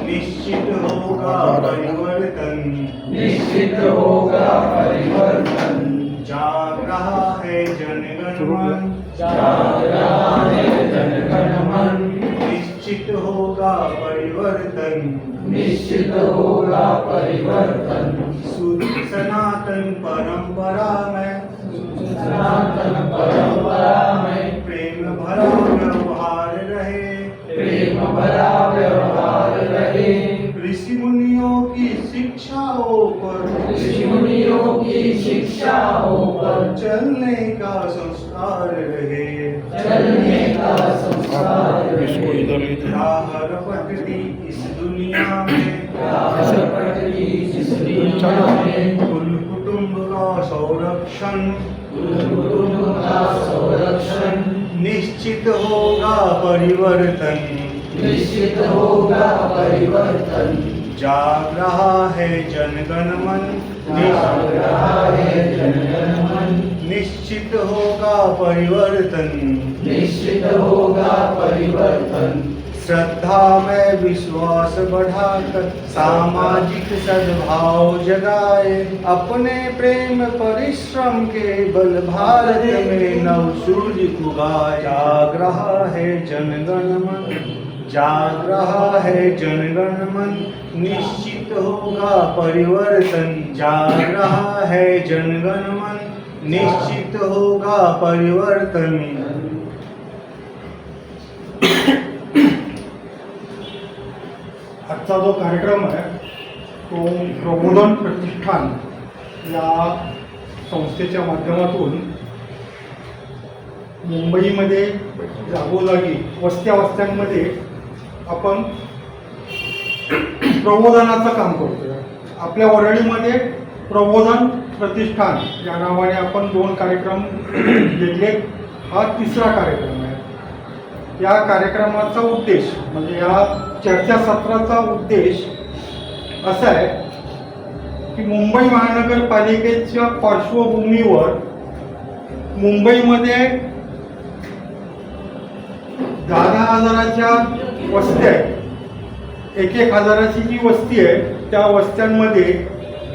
निश्चित होगा परिवर्तन, निश्चित होगा परिवर्तन। जाग रहा है जनगण मन, जाग रहा है जनगण मन। निश्चित होगा परिवर्तन, निश्चित होगा परिवर्तन। शुद्ध सनातन परंपरा में, सनातन परंपरा में प्रेम भरा व्यवहार रहे, प्रेम भरा व्यवहार रहे। ऋषि मुनियों की शिक्षाओं पर, ऋषि मुनियों की शिक्षाओं पर चलने का संस्कार रहे। चलने का संस्कार रहे। राहर पटती इस दुनिया में, राहर पटती इस दुनिया में कुल कुटुंब का संरक्षण, कुटुंब का संरक्षण। निश्चित होगा परिवर्तन, निश्चित होगा परिवर्तन। जाग रहा है जनगण मन, जाग रहा है जनगण मन। निश्चित होगा परिवर्तन, निश्चित होगा परिवर्तन। श्रद्धा में विश्वास बढ़ाकर सामाजिक सद्भाव जगाए, अपने प्रेम परिश्रम के बल भारत में नव सूर्य उगाए। जाग रहा है जनगण मन, जाग रहा है जनगण मन, निश्चित होगा परिवर्तन। जाग रहा है जनगण मन, निश्चित होगा परिवर्तन। आजचा जो कार्यक्रम आहे तो प्रबोधन प्रतिष्ठान या संस्थेच्या माध्यमातून मुंबईमध्ये जागोजागी वस्त्यांमध्ये आपण प्रबोधनाचं काम करतोय. आपल्या वरळीमध्ये प्रबोधन प्रतिष्ठान या नावाने आपण 2 कार्यक्रम घेतले. हा 3रा कार्यक्रम आहे. या कार्यक्रमाचा उद्देश म्हणजे या चर्चासत्राचा उद्देश असा आहे की मुंबई महानगरपालिकेच्या पार्श्वभूमीवर मुंबईमध्ये 10,000च्या वस्त्या आहेत. 1,000ची जी वस्ती आहे त्या वस्त्यांमध्ये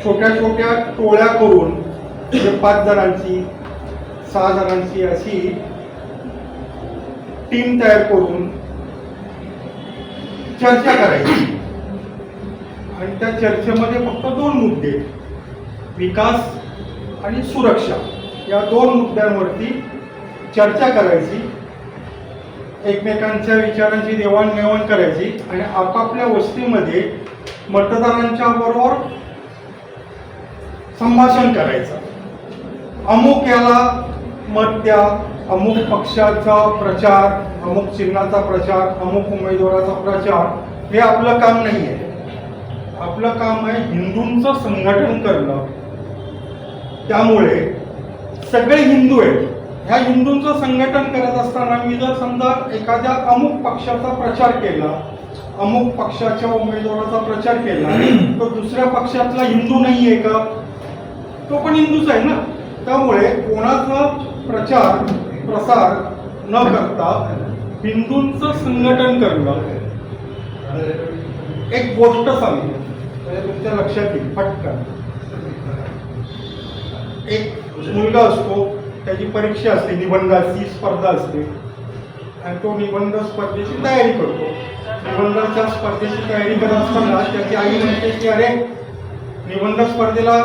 छोट्या छोट्या टोळ्या करून म्हणजे 5 जणांची 6 जणांची अशी टीम तयार करून चर्चा करायची आणि त्या चर्चेमध्ये फक्त 2 मुद्दे, विकास आणि सुरक्षा, या 2 मुद्द्यांवरती चर्चा करायची, एकमेकांच्या विचारांची देवाणघेवाण करायची आणि आपापल्या वस्तीमध्ये मतदारांच्या बरोबर संभाषण करायचं. अमुक याला मत द्या, अमुक पक्षाचा प्रचार, अमुक चिन्हाचा प्रचार, अमुक उमेदवाराचा प्रचार, हे आपलं काम नाही आहे. आपलं काम आहे हिंदूंचं संघटन करणं. त्यामुळे सगळे हिंदू आहेत. ह्या हिंदूंचं संघटन करत असताना मी जर समजा एखाद्या अमुक पक्षाचा प्रचार केला, अमुक पक्षाच्या उमेदवाराचा प्रचार केला, तर दुसऱ्या पक्षातला हिंदू नाही आहे का? तो पण हिंदूच आहे ना. त्यामुळे कोणाचा प्रचार प्रसार न करता हिंदूंचं संघटन करणं. एक गोष्ट सांगतो म्हणजे तुमच्या लक्षात येईल पटकन. एक मुलगा असतो, त्याची परीक्षा असते, निबंधाची स्पर्धा असते आणि तो निबंध स्पर्धेची तयारी करतो. निबंधाच्या स्पर्धेची तयारी करत असताना त्याची आई म्हणते की अरे निबंध स्पर्धेला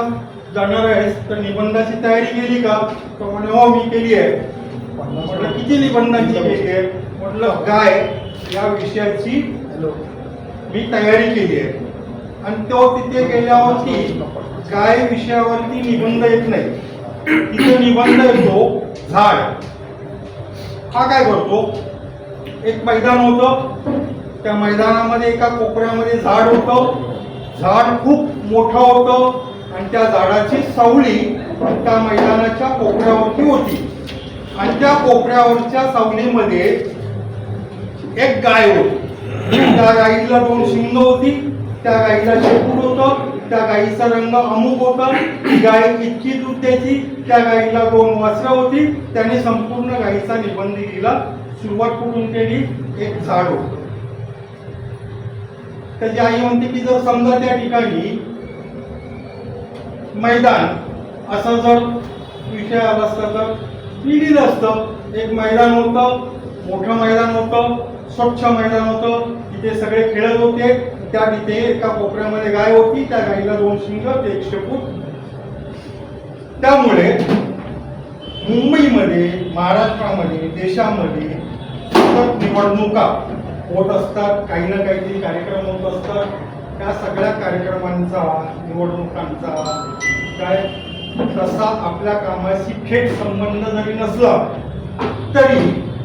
जाणार आहेस तर निबंधाची तयारी केली का? तो म्हणे हो मी केली आहे. म्हटलं किती निबंधाची केली आहे? म्हटलं गाय या विषयाची मी तयारी केली आहे. आणि तो तिथे गेल्यावरती गाय विषयावरती निबंध येत नाही, तिथे निबंध येतो झाड. हा काय करतो, एक मैदान होतं, त्या मैदानामध्ये एका कोपऱ्यामध्ये झाड होतं. झाड खूप मोठं होतं आणि त्या झाडाची सावली त्या मैदानाच्या कोपऱ्यावरती होती आणि त्या कोपऱ्यावरच्या सावलीमध्ये एक गाय होती. त्या गाईला 2 शिंग होती, त्या गाईला शेपूट होतं, त्या गाईचा रंग अमुक होता, ती गाय इतकी दूध द्यायची, त्या गाईला 2 वासरं होती. त्याने संपूर्ण गाईचा निबंध लिहिला सुरुवात कुठून केली? एक झाड होतं. त्याची आई म्हणते की जर समजा त्या ठिकाणी मैदान असा जर विषय आला असता तर मी दिलं असतं. एक मैदान होतं, मोठं मैदान होतं, स्वच्छ मैदान होतं, तिथे सगळे खेळत होते. त्या तिथे एका कोपऱ्यामध्ये गाय होती, त्या गायीला 2 शिंग, ते 1 शेपूट. त्यामुळे मुंबईमध्ये, महाराष्ट्रामध्ये, देशामध्ये सतत निवडणुका होत असतात, काही ना काहीतरी कार्यक्रम होत असतात. त्या सगळ्या कार्यक्रमांचा, निवडणुकांचा काय तसा आपल्या कामाशी थेट संबंध जरी नसला तरी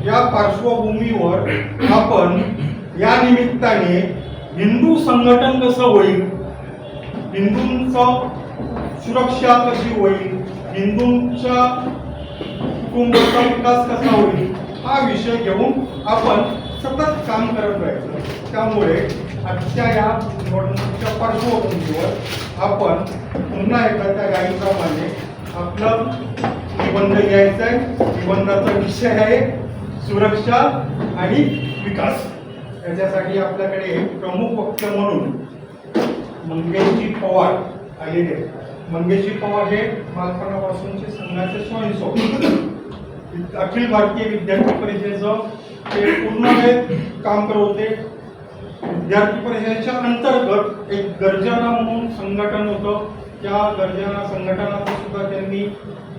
या पार्श्वभूमीवर आपण या निमित्ताने हिंदू संघटन कसं होईल, हिंदूंचं सुरक्षा कशी होईल, हिंदूंच्या कुटुंबाचा विकास कसा होईल हा विषय घेऊन आपण सतत काम करत राहायचं. त्यामुळे आजच्या या निवडणुकीच्या पार्श्वभूमीवर आपण पुन्हा एकदा त्या गाईप्रमाणे आपलं निबंध घ्यायचा आहे. निबंधाचा विषय आहे सुरक्षा आणि विकास. याच्यासाठी आपल्याकडे प्रमुख वक्ते म्हणून मंगेशजी पवार आलेले आहेत. मंगेशजी पवार हे बालपणापासूनचे संघाचे स्वयंसेवक, अखिल भारतीय विद्यार्थी परिषदेचं ते पूर्ण वेळ काम करत होते. विद्यार्थी परिषदेच्या अंतर्गत एक गर्जना म्हणून संघटन होतं. त्या गर्जना संघटनाचं सुद्धा त्यांनी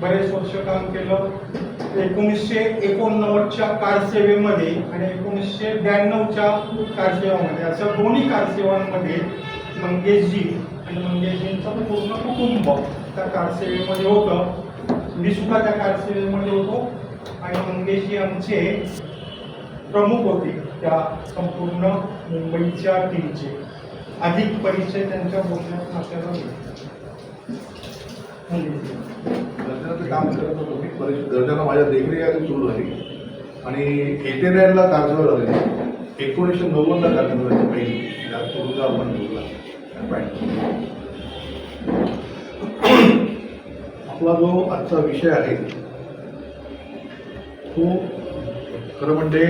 बरेच वर्ष काम केलं. 1989च्या कारसेवेमध्ये आणि 1992च्या कारसेवामध्ये, अशा दोन्ही कारसेवांमध्ये मंगेशजी आणि मंगेशजींचं पूर्ण कुटुंब त्या कारसेवेमध्ये होतं. मी सुद्धा त्या कारसेवेमध्ये होतो आणि मंगेशजी आमचे प्रमुख होते त्या संपूर्ण मुंबईच्या टीमचे. अधिक परिचय त्यांच्या बोलण्यात आपल्याला मिळतो. गर्जनाचं काम करत होतो मी. गर्जना माझ्या देखरेखीखाली सुरू झाली आणि 89ला कारसेवा झाली. 1990ला कारसेवा झाली पहिली. त्यापूर्वीचा आपण बोलला. आपला जो आजचा विषय आहे तो खरं म्हणजे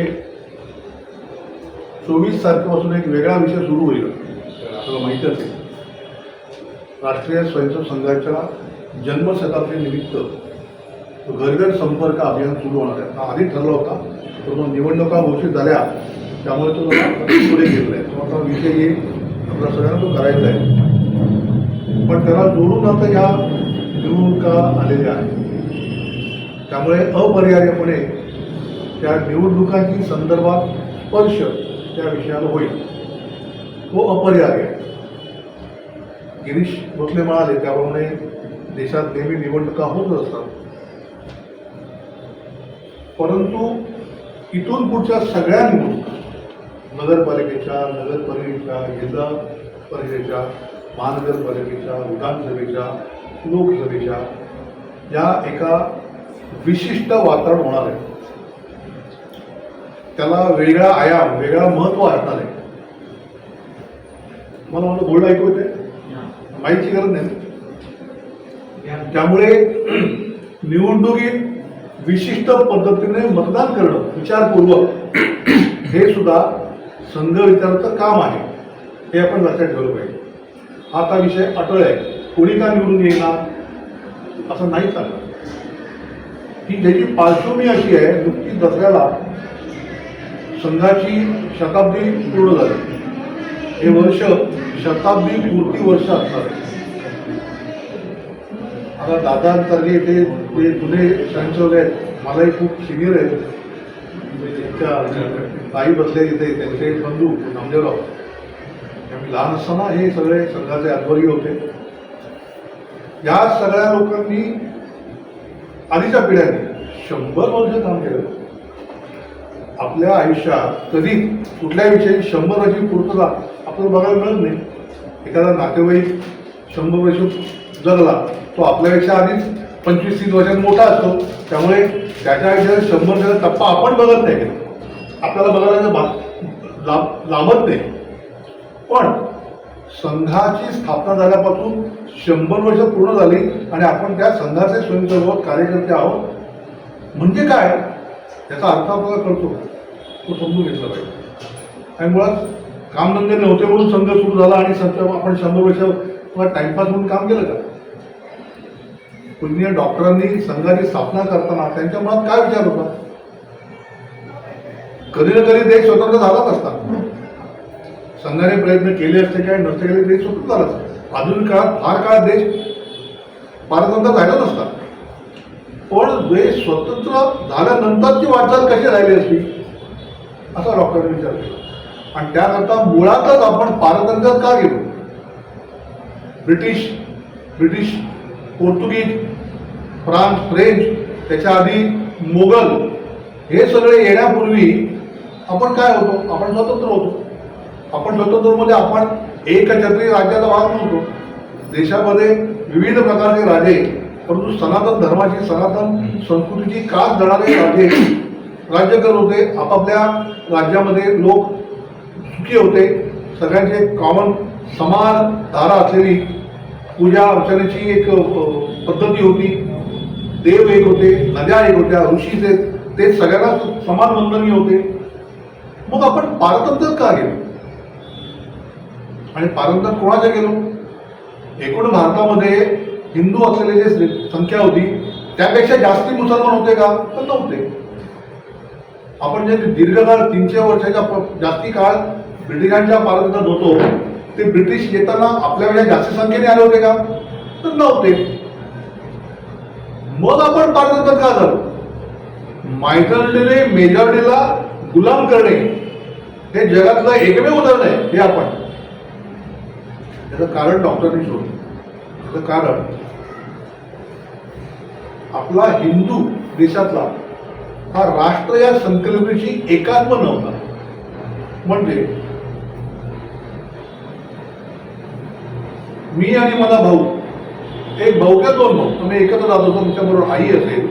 24 तारखेपासून एक वेगळा विषय सुरू होईल. आपल्याला माहिती असेल, राष्ट्रीय स्वयंसेवक संघाच्या जन्मशताब्दी निमित्त घरघर संपर्क अभियान सुरू होणार आहे. हा आधी ठरला होता, तर मग निवडणुका घोषित झाल्या त्यामुळे तो पुढे गेलेला आहे. तो आता विषय येईल, आपल्या सगळ्यांना तो करायचा आहे. पण त्याला जोडून आता या निवडणुका आलेल्या आहेत. त्यामुळे अपरिहार्यपणे त्या निवडणुकांची संदर्भात स्पर्श त्या विषयाला होईल, तो अपरिहार्य आहे. गिरीश भोसले म्हणाले त्याप्रमाणे देशात नेहमी निवडणुका होत असतात, परंतु इथून पुढच्या सगळ्या निवडणुका, नगरपालिकेच्या, जिल्हा परिषदेच्या, महानगरपालिकेच्या, विधानसभेच्या, लोकसभेच्या, या एका विशिष्ट वातावरण होणार आहे. त्याला वेगळा आयाम, वेगळा महत्त्व असणार आहे. मला म्हणून बोलणं ऐकू येते, माहितीची गरज नाही. त्यामुळे निवडणुकीत विशिष्ट पद्धतीने मतदान करणं विचारपूर्वक हे सुद्धा संघ विचाराचं काम आहे. हे आपण लक्षात ठेवलं पाहिजे. आता विषय अटळ आहे, कोणी का निवडून येणार असं नाही चाललं. ही ज्याची पार्श्वभूमी अशी आहे, नुकतीच दसऱ्याला संघाची शताब्दी पूर्ण झाली. हे वर्ष शताब्दी पूर्ती वर्ष असणार आहे. आता दादांसारखे ते जुने स्वयंसेवक आहेत, मलाही खूप सिनियर आहेत. त्यांच्या आई बसल्या तिथे, त्यांचे बंधू नामदेवराव, आम्ही लहान असताना हे सगळे संघाचे आध्वर्य होते. या सगळ्या लोकांनी आधीच्या पिढ्यांनी 100 वर्ष काम केलं. आपल्या आयुष्यात कधी कुठल्या विषयी 100 वर्षी पूर्तता आपल्याला बघायला मिळत नाही. एखादा नातेवाईक 100 वर्ष जगला, तो आपल्यापेक्षा आधीच 25-30 वर्षांत मोठा असतो. त्यामुळे त्याच्या आयुष्यात 100 वर्षाचा टप्पा आपण बघत नाही, आपल्याला बघायला लाभत नाही. पण संघाची स्थापना झाल्यापासून 100 वर्ष पूर्ण झाली आणि आपण त्या संघाचे स्वयंसेवक कार्यकर्ते आहोत. म्हणजे काय, याचा अर्थ आपल्याला कळतो. तो समजून घेतला पाहिजे. आणि मुळात कामधंदे नव्हते म्हणून संघ सुरू झाला आणि आपण 100 वर्ष टाइमपास म्हणून काम केलं का? पूर्वीच्या डॉक्टरांनी संघाची स्थापना करताना त्यांच्या मनात काय विचार होता? कधी ना कधी देश स्वतंत्र झालाच असता. संघाने प्रयत्न केले असते काय नसते केले देश स्वतंत्र झाला असता. आधुनिक काळात फार काळ देश पारतंत्र्य राहिला नसता. पण देश स्वतंत्र झाल्यानंतरची वाटचाल कशी राहिली असती असा डॉक्टरांनी विचार केला. आणि त्याकरता मुळातच आपण पारतंत्र्यात का गेलो? ब्रिटिश, पोर्तुगीज, फ्रान्स, फ्रेंच, त्याच्या आधी मोगल, हे सगळे येण्यापूर्वी आपण काय होतो? आपण स्वतंत्र होतो. आपण स्वतंत्र म्हणजे आपण एकछत्री राज्याचा भाग नव्हतो. देशामध्ये विविध प्रकारचे राजे, परंतु सनातन धर्माची, सनातन संस्कृतीची कास धरणारे राजे राज्य करत होते. आपापल्या राज्यामध्ये लोक सुखी होते. सगळ्यांचे कॉमन समान धारा असलेली पूजा अर्चनेची एक पद्धती होती. देव एक होते, नद्या एक होत्या, ऋषी ते सगळ्यांना समान वंदनीय होते. मग आपण पारतंत्र्यात का गेलो? आणि पारतंत्र्यात कोणाच्या गेलो? एकूण भारतामध्ये हिंदू असलेले जे संख्या होती त्यापेक्षा जास्ती मुसलमान होते का? तर नव्हते. आपण जे दीर्घकाळ 300 वर्षाच्या जास्ती काळ ब्रिटिशांच्या पारतंत्र्यात होतो ते ब्रिटिश येताना आपल्यापेक्षा जास्त संख्येने आले होते का? तर नव्हते. मग आपण पारतंत्र्यात का झालो? मायनॉरिटीने मेजॉरिटीला गुलाम करणे हे जगातलं एकमेव उदाहरण आहे. हे आपण त्याचं कारण डॉक्टरांनी शोधलं. त्याचं कारण आपला हिंदू देशातला हा राष्ट्र या संकल्पनेची एकात्म नव्हता. म्हणजे मी आणि माझा भाऊ, एक भाऊ किंवा 2 भाऊ, आम्ही एकत्र जात होतो. तुमच्याबरोबर आई असेल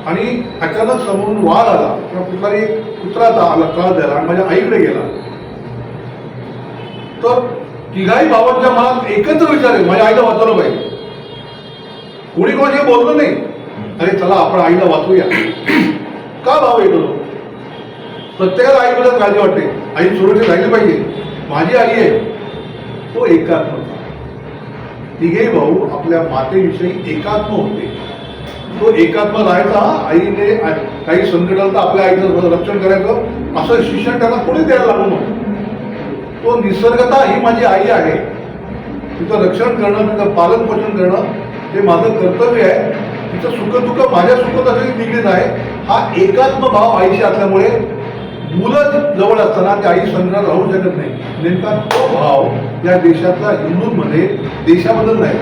आणि अचानक समोरून वाघ आला किंवा कुठलाही कुत्राचा आला त्रास द्यायला आणि माझ्या आईकडे गेला, तर तिघाही भावांच्या मनात एकत्र विचार आहे माझ्या आईला वाचवलं पाहिजे. कोणी कोणाशी बोललं नाही. अरे चला आपण आईला वाचवूया. का भाव येतो? प्रत्येकाला आईबद्दल काळजी वाटते. आई सुरक्षित राहिली पाहिजे. माझी आई आहे. तो एकात्म. तिघेही भाऊ आपल्या मातेविषयी एकात्म होते. तो एकात्म राहायचा. आईने काही संकट आलं तर आपल्या आईचं रक्षण करायचं असं शिक्षण त्यांना कोणी द्यायला लागू नव्हतं. तो निसर्गता ही माझी आई आहे, तिचं रक्षण करणं, तिचं पालन पोषण करणं हे माझं कर्तव्य आहे. तिचं सुखदुःख माझ्या सुखदुःखाशी निगडीत आहे. हा एकात्म भाव आईशी असल्यामुळे मुलं जवळ असताना त्या आई संग्रहात राहू शकत नाही. नेमका तो भाव या देशातल्या हिंदूंमध्ये देशाबद्दल नाही.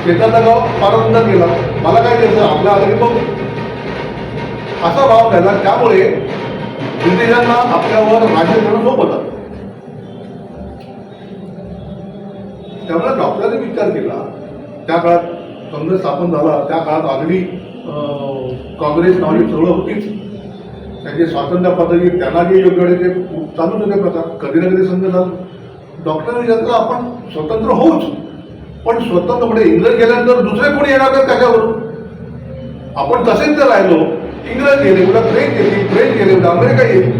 शेताचा गाव पारतंत्र्यात गेला, मला काय द्यायचं आपल्या आधी बघ असा भाव झाला. त्यामुळे ब्रिटिशांना आपल्यावर राज्य करणं सोपं होतं. त्यामुळे डॉक्टरांनी विचार केला. त्या काळात काँग्रेस स्थापन झाला, त्या काळात आगळी काँग्रेस नावाची चळवळ होतीच. त्यांचे स्वातंत्र्य पद्धती त्यांना जे योग्य होते ते चालूच होते प्रकार. कधी ना कधी संघ झाला. डॉक्टरांनी विचारलं आपण स्वतंत्र होऊच, पण स्वतंत्र म्हणजे इंग्रज गेल्यानंतर दुसरे कोणी येणार का त्याच्यावरून? आपण तसेच जर राहिलो, इंग्रज गेले, उद्या फ्रेंच गेले, उद्या अमेरिका येईल.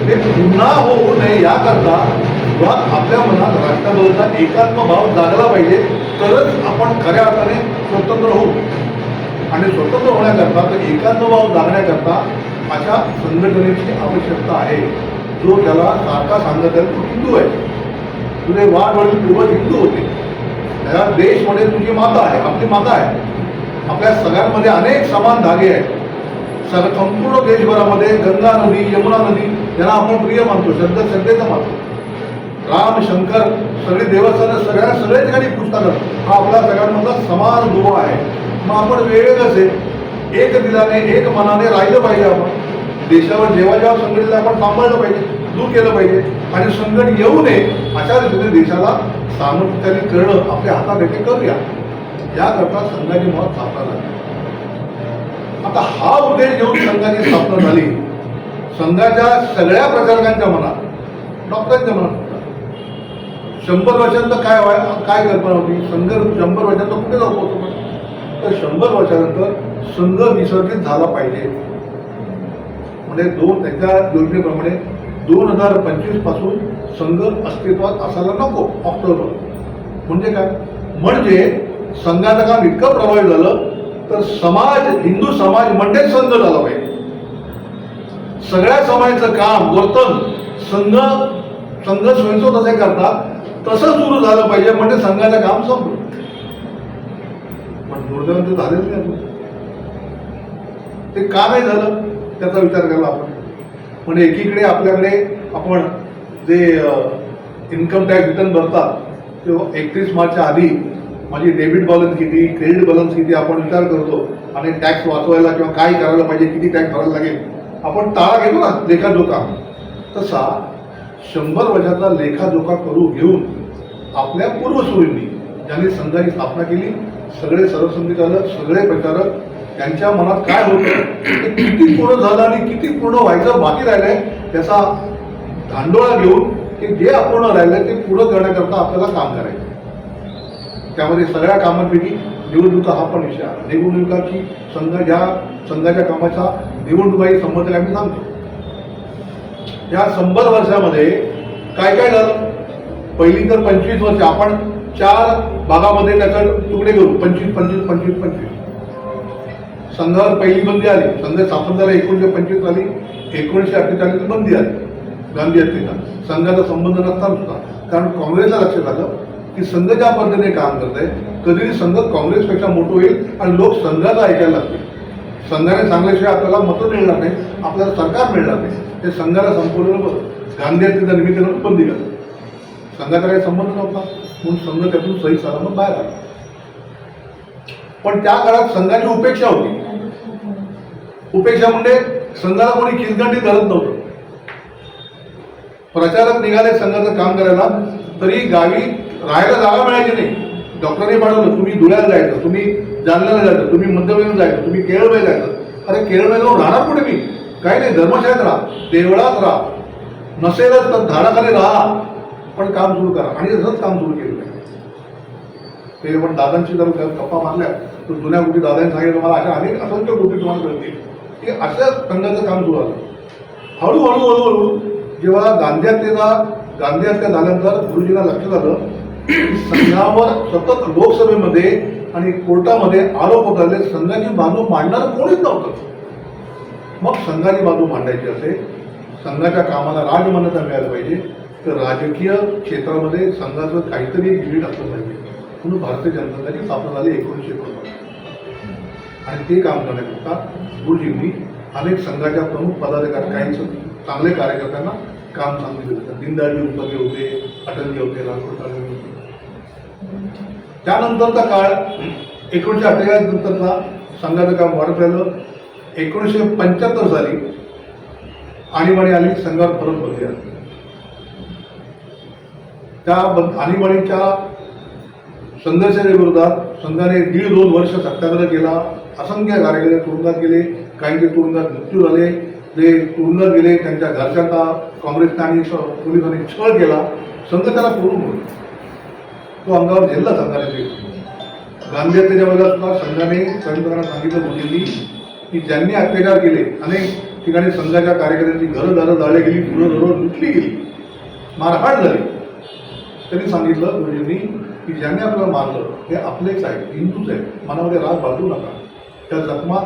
ते पुन्हा होऊ नये याकरता आपल्या मनात राष्ट्राबद्दलचा एकात्म भाव जागला पाहिजे, तरच आपण खऱ्या अर्थाने स्वतंत्र होऊ. आणि स्वतंत्र होण्याकरता तर एकात्म भाव जागण्याकरता अशा संघटनेची आवश्यकता आहे. जो त्याला सारखा सांगत आहे तो हिंदू आहे. तुझे वाढवडील पूर्वज हिंदू होते. त्या देशमध्ये तुझी माता आहे, आपली माता आहे. आपल्या सगळ्यांमध्ये अनेक समान धागे आहेत. संपूर्ण देशभरामध्ये गंगा नदी, यमुना नदी यांना आपण प्रिय मानतो, श्रद्धेचं मानतो. राम, शंकर सगळी देवस्थानं सगळ्या ठिकाणी पुस्तकं हा आपल्या सगळ्यांमधला समान दुवा आहे. मग आपण वेगवेगळंच आहे. एक दिलाने एक मनाने राहिलं पाहिजे. आपण देशावर जेव्हा संघटनेला आपण सांभाळलं पाहिजे, दूर केलं पाहिजे. आणि संकट येऊ नये अशा रीतीने देशाला सामर्थ्याने करणं आपल्या हातात येते, करूया. याकरता संघाची मुळात स्थापना झाली. आता हा उद्देश घेऊन संघाची स्थापना झाली. संघाच्या सगळ्या प्रचारकांच्या मनात, डॉक्टरांच्या मनात 100 वर्षांतर काय कल्पना होती? संघ 100 वर्षांतर कुठे जाऊ पोहोचतो? तर 100 वर्षानंतर संघ विसर्जित झाला पाहिजे. म्हणजे त्यांच्या योजनेप्रमाणे 2025 पासून संघ अस्तित्वात असायला नको ऑक्टोबर. म्हणजे काय? म्हणजे संघाचं काम इतकं प्रभावी झालं तर समाज, हिंदू समाज म्हणजेच संघ झाला पाहिजे. सगळ्या समाजाचं काम वर्तन संघ स्वयंस्व तसे करतात तसं सुरू झालं पाहिजे. म्हणजे संघाचं काम संपलं. पण दुर्दैवाने ते झालेच नाही अजून. ते का नाही झालं त्याचा विचार करायला आपण. म्हणजे एकीकडे आपल्याकडे आपण जे इन्कम टॅक्स रिटर्न भरतात तेव्हा 31 मार्चच्या आधी माझी डेबिट बॅलन्स किती, क्रेडिट बॅलन्स किती आपण विचार करतो. आणि टॅक्स वाचवायला किंवा काय करायला पाहिजे, किती टॅक्स भरायला लागेल आपण ताळा घेतो ना लेखाजोखा. तसा 100 वर्षाचा लेखाजोखा करू घेऊन आपल्या पूर्वसुरींनी ज्यांनी संघाची स्थापना केली, सगळे सरसंघचालक, सगळे प्रचारक यांच्या मनात काय होतं ते किती पूर्ण झालं आणि किती पूर्ण व्हायचं बाकी राहिलंय त्याचा धांडोळा घेऊन की जे अपूर्ण राहिलंय ते पूर्ण करण्याकरता आपल्याला काम करायचं. त्यामध्ये सगळ्या कामांपैकी निवडणुका हा पण विषय आहे. निवडणुकाची संघाच्या कामाचा निवडणुकाही संबंध आम्ही सांगतो. या 100 वर्षामध्ये काय काय झालं? पहिली तर 25 वर्ष आपण 4 भागामध्ये त्याचा तुकडे करू. 25 संघावर पहिली बंदी आली. संघ स्थापन झाला 1925 साली. 1948 बंदी आली गांधी हत्येचा. संघाचा संबंध नसताना सुद्धा. कारण काँग्रेसला लक्षात आलं की संघ ज्या पद्धतीने काम करत आहे कधी संघ काँग्रेसपेक्षा मोठं होईल आणि लोक संघाचा ऐकायला लागतील. संघाने सांगल्याशिवाय आपल्याला मतं मिळणार नाही, आपल्याला सरकार मिळणार नाही. ते संघाला संपवलेलं बरं. गांधी हत्येच्या निमित्तानं बंदी घातली. संघाचा काही संबंध नव्हता म्हणून संघ त्यातून सही सलामत बाहेर आला. पण त्या काळात संघाची उपेक्षा होती. उपेक्षा म्हणजे संघाला कोणी खिलगंडी धरत नव्हतं. प्रचारक निघाले संघाचं काम करायला तरी गावी राहायला जागा मिळायची नाही. डॉक्टरांनी पाठवलं तुम्ही धुळ्याला जायचं, तुम्ही जालन्याला जायचं, तुम्ही मध्यप्रदेश जायचं, तुम्ही केरळमध्ये जायचं. अरे केरळमध्ये जाऊन राहणार कुठे मी? काही नाही, धर्मशाळेत राहा, देवळात राहा, नसेलच तर झाडाखाली राहा, पण काम सुरू करा. आणि तसंच काम सुरू केलं. ते पण दादांची जर गप्पा मारल्या तर जुन्या गोष्टी दादांनी सांगितलं मला अशा अनेक असंख्य गोष्टी तुम्हाला कळतील की अशा संघाचं काम सुरू झालं. हळूहळू जेव्हा गांधी हत्या झाल्यानंतर गुरुजींना लक्षात आलं संघावर सतत लोकसभेमध्ये आणि कोर्टामध्ये आरोप होत आले. संघाची बाजू मांडणार कोणीच नव्हतं. मग संघाची बाजू मांडायची असेल, संघाच्या कामाला राजमान्यता मिळायला पाहिजे तर राजकीय क्षेत्रामध्ये संघाचं काहीतरी एक युनिट असलं पाहिजे. म्हणून भारतीय जनता पक्षाची स्थापना झाली 1949 आणि ते काम करण्याकरता गुरुजींनी अनेक संघाच्या प्रमुख पदाधिकारी काही चांगले कार्यकर्त्यांना काम सांगितलं होतं. दीनदयाळजी उपाध्याय होते, अटलजी होते, लालकृष्ण होते. त्यानंतरचा काळ 1948 नंतरचा संघाचं काम वाढत राहिलं. 1975 साली आणीबाणी आली, संघावर परत बंदी आली. त्या आणीबाणीच्या संघर्षाच्या विरोधात संघाने 1.5-2 वर्ष सत्याग्रह केला. असंख्य कार्यकर्ते तुरुंगात गेले, काहींचे तुरुंगात मृत्यू झाले. जे तुरुंगात गेले त्यांच्या घरच्यांना काँग्रेसने आणि पोलिसांनी छळ केला. संघ त्याला करून होईल तो अंगावर झेलला संघाने. गांधी हत्येच्या वेळेला सुद्धा संघाने स्वयंसेवकांना सांगितलं मुलींनी की ज्यांनी अत्याचार केले, अनेक ठिकाणी संघाच्या कार्यकर्त्यांची घरं जाळली गेली, फुलं लुटली गेली, मारहाण झाली. त्यांनी सांगितलं गुरुजींनी की ज्यांनी आपल्याला मारलं हे आपलेच आहे, हिंदूच आहे, मनामध्ये राग बाळगू नका, त्या जखमा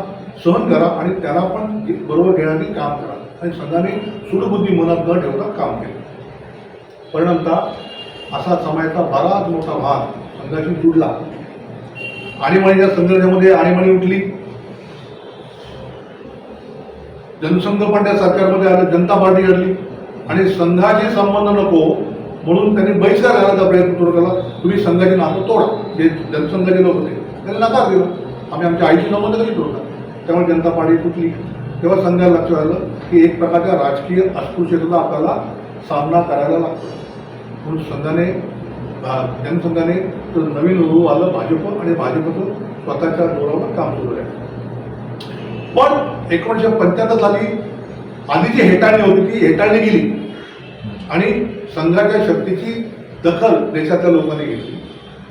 सहन करा आणि त्यांना पण बरोबर घेण्यासाठी काम करा. आणि संघाने सूडबुद्धी मनात न ठेवता काम केलं. परिणामतः असा समाजाचा बराच मोठा भाग संघाशी जुडला. आणीबाणीच्या संघर्षामध्ये आणीबाणी उठली. जनसंघ पण त्या सरकारमध्ये आलं, जनता पार्टी घडली आणि संघाशी संबंध नको म्हणून त्यांनी बहिष्कार घालायचा प्रयत्न सुरू केला. तुम्ही संघाची नातं तोडा. जे जनसंघाचे लोक होते त्यांनी नकार दिला. आम्ही आमच्या आईशी संबंध कधी तोडला. त्यामुळे जनता पार्टी तुटली. तेव्हा संघाला लक्षात आलं की एक प्रकारच्या राजकीय अस्पृश्यतेचा आपल्याला सामना करायला लागतो. म्हणून संघाने जनसंघाने तर नवीन रूप आलं भाजप आणि भाजपचं स्वतःच्या जोरावर काम सुरू आहे. पण 1975 साली आधी जी हेटाळणी होती ती हेटाळणी गेली आणि संघाच्या शक्तीची दखल देशातल्या लोकांनी घेतली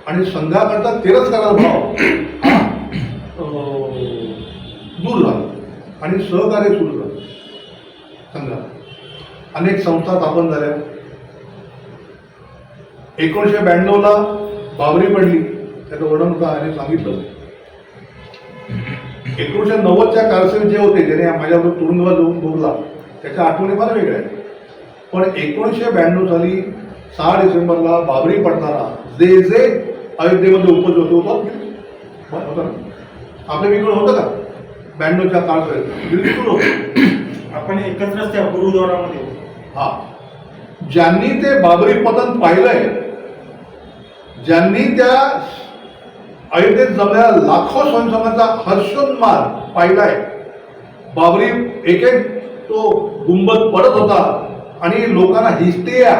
आणि संघाकरता तिरस्काराचा भाव हा आणि सहकार्य सुरू झालं संघात. अनेक संस्था स्थापन झाल्या. 1992ला बाबरी पडली, त्याचं वर्णन आणि सांगितलं. 1990च्या कारसेव जे होते, ज्याने माझ्याबरोबर तुरुंगवास जाऊन भोगला, त्याच्या आठवणी फार वेगळ्या आहेत. पण 1992 साली 6 डिसेंबरला बाबरी पडताना जे जे अयोध्येमध्ये उपस्थित होतं ना, आपल्या वेगळं होतं का? 92च्या काळात बिलकुल होतं. आपण एकत्रच त्या गुरुद्वारामध्ये होतो. हा, ज्यांनी ते बाबरी पतन पाहिलंय, ज्यांनी त्या अयोध्येत जमलेल्या लाखो स्वयंसेवकांचा हर्षोन्माद पाहिलाय, बाबरी एक एक तो गुंबद पडत होता आणि लोकांना हिस्टेरिया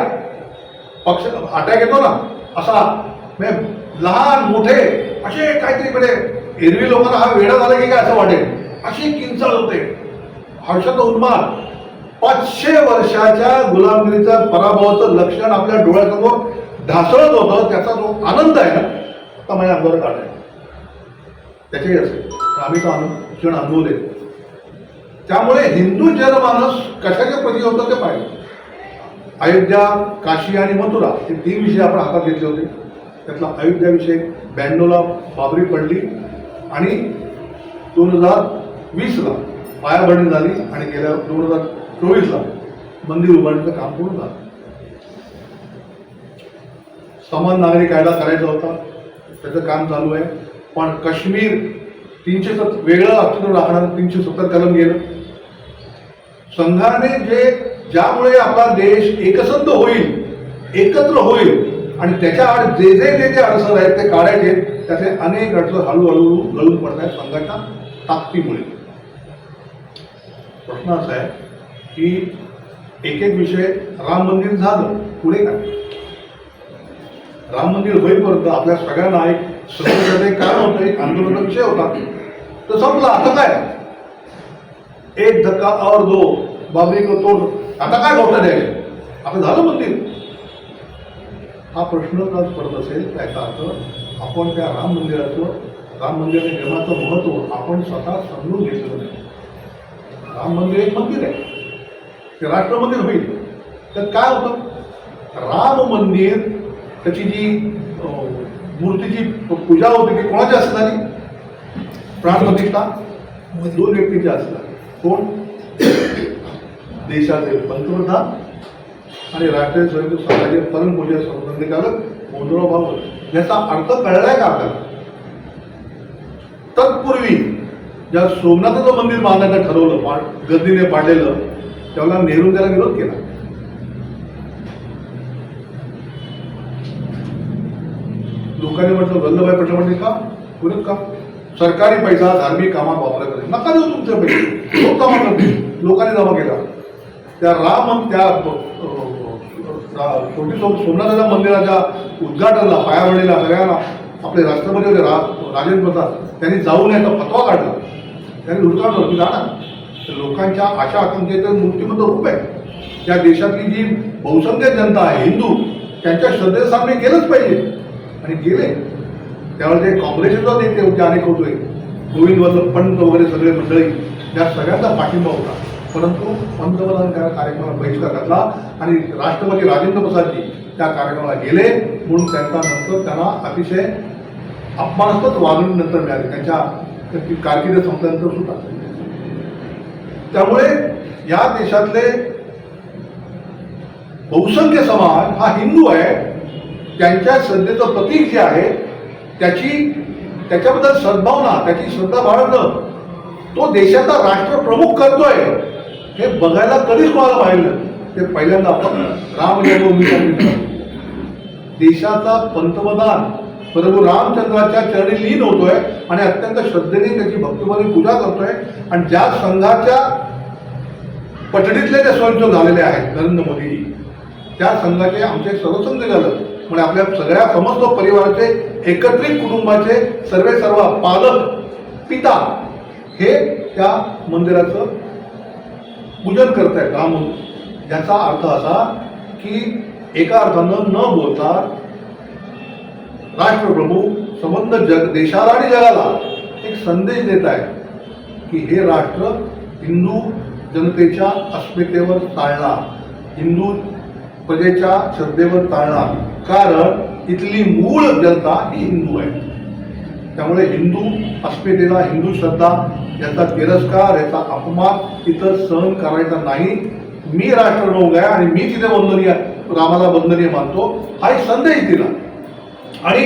पक्ष अटॅक येतो ना, असा म्हणजे लहान मोठे असे काहीतरी म्हणजे एरवी लोकांना हा वेडा झाला की काय असं वाटेल, अशी किंचाळ होते, हर्षाचा उन्माद. 500 वर्षाच्या गुलामगिरीचा पराभवाचं लक्षण आपल्या डोळ्यासमोर ढासळत होतं. त्याचा जो आनंद आहे ना, आता माझ्या अंगावर काढलाय. त्याच्याही असेल आम्ही तो क्षण अनुभवले. त्यामुळे हिंदू जनमानस कशाच्या प्रती होतं ते पाहिजे. अयोध्या, काशी आणि मथुरा हे 3 विषय आपण हातात घेतले होते. त्यातला अयोध्या विषय 92ला बाबरी पडली आणि 2020ला पायाभरणी झाली आणि गेल्या 2024ला मंदिर उभारण्याचं काम पूर्ण झालं. समान नागरी कायदा करायचा होता, त्याचं काम चालू आहे. पण काश्मीर 370 वेगळं अस्तित्व राखणारं 370 कलम गेलं. संघाने ज्यामुळे आपला देश एकसंध होईल, एकत्र होईल आणि त्याच्या आड जे जे अडचण आहेत ते काढायचे, त्याचे अनेक अडचण हळूहळू गळून पडत आहेत संघाच्या ताकदीमुळे. प्रश्न असा आहे की एक एक विषय, राम मंदिर झालं, पुढे काय? राम मंदिर होईपर्यंत आपल्या सगळ्यांना एक समस्याचं एक कारण होतं, एक आंदोलनाचा विषय होता, तो संपला. आता काय? एक धक्का और दो, बाबरी को तोड. आता काय घोषणा द्यायची? आता झालं मंदिर. हा प्रश्न जर पडत असेल त्याचा अर्थ आपण त्या राम मंदिराच्या निर्माणाचं महत्त्व आपण स्वतः समजून घेतलं नाही. राम मंदिर एक मंदिर आहे, ते राष्ट्र मंदिर होईल. तर काय होतं? राम मंदिर त्याची जी मूर्तीची पूजा होती ती कोणाची असणारी? प्राणप्रतिष्ठा 2 व्यक्तीची असणार. कोण? देशाचे पंतप्रधान आणि राष्ट्रीय स्वयंसेवक संघाचे परमपूज्य संचालक मोहनराव भागवत. याचा अर्थ कळलाय का आपल्याला? तत्पूर्वी ज्या सोमनाथाचं मंदिर बांधण्याचं ठरवलं, गर्दीने पाडलेलं, त्यावेळेला नेहरू त्याला विरोध केला. लोकांनी म्हटलं वल्लभभाई पटेल म्हणजे का पुरत का? सरकारी पैसा धार्मिक कामात वापरा करेल, नका देऊ तुमचे पैसे, लोक कामा करतील. लोकांनी जमा केला. त्या छोटी सोमनाथाच्या मंदिराच्या उद्घाटनाला, पायाभरणीला सगळ्यांना आपले राष्ट्रपती होते राजेंद्र प्रसाद, त्यांनी जाऊन याचा फतवा काढला. त्यांनी हुडकावलं की जाणार. तर लोकांच्या आशा आकांक्षेचं मूर्तिमंत रूप आहे. त्या देशातली जी बहुसंख्य जनता आहे, हिंदू, त्यांच्या श्रद्धेचं सामने केलंच पाहिजे आणि गेले. त्यावेळेस ते काँग्रेसचा नेते होते, अनेक होते, गोविंद वल्लभ पंत वगैरे सगळे मंडळी, या सगळ्यांचा पाठिंबा होता. परंतु पंतप्रधान कार्यक्रमाला बहिष्कार घातला आणि राष्ट्रपती राजेंद्र प्रसादजी त्या कार्यक्रमाला गेले. म्हणून त्यांचा नंतर त्यांना अतिशय अपमानास्पद वागणूक नंतर मिळाली, त्यांची कारकीर्द संपल्यानंतर सुद्धा. त्यामुळे या देशातले बहुसंख्य समाज हा हिंदू आहे. त्यांच्या श्रद्धेचं प्रतीक जे आहे त्याच्याबद्दल सद्भावना, त्याची श्रद्धा बाळगणं, तो देशाचा राष्ट्रप्रमुख करतोय हे बघायला कधीच कोणाला पाहिलं. ते पहिल्यांदा आपण राम जन्मभूमीचा देशाचा पंतप्रधान प्रभू रामचंद्राच्या चरणी लीन होतोय आणि अत्यंत श्रद्धेने त्याची भक्तिभावी पूजा करतोय. आणि ज्या संघाच्या पठडीतले जे स्वयंसेवक झालेले आहेत नरेंद्र मोदीजी, त्या संघाचे आमचे सर्वसंघ झालं. म्हणजे आपल्या सगळ्या समस्त परिवाराचे, एकत्रित कुटुंबाचे सर्व पालक, पिता हे त्या मंदिराचं पूजन करतायत राम मंदिर. याचा अर्थ असा की एका अर्थानं न बोलता राष्ट्रप्रमुख संबंध देशाला आणि जगाला एक संदेश देत आहे की हे राष्ट्र हिंदू जनतेच्या अस्मितेवर चालला, हिंदू प्रजेच्या श्रद्धेवर चालला, कारण इथली मूळ जनता ही हिंदू आहे. त्यामुळे हिंदू अस्मितेला, हिंदू श्रद्धा याचा तिरस्कार, याचा अपमान इथं सहन करायचा नाही. मी राष्ट्ररोग आहे आणि मी तिथे वंदनीय, रामाला वंदनीय मानतो, हा एक संदेश दिला. आणि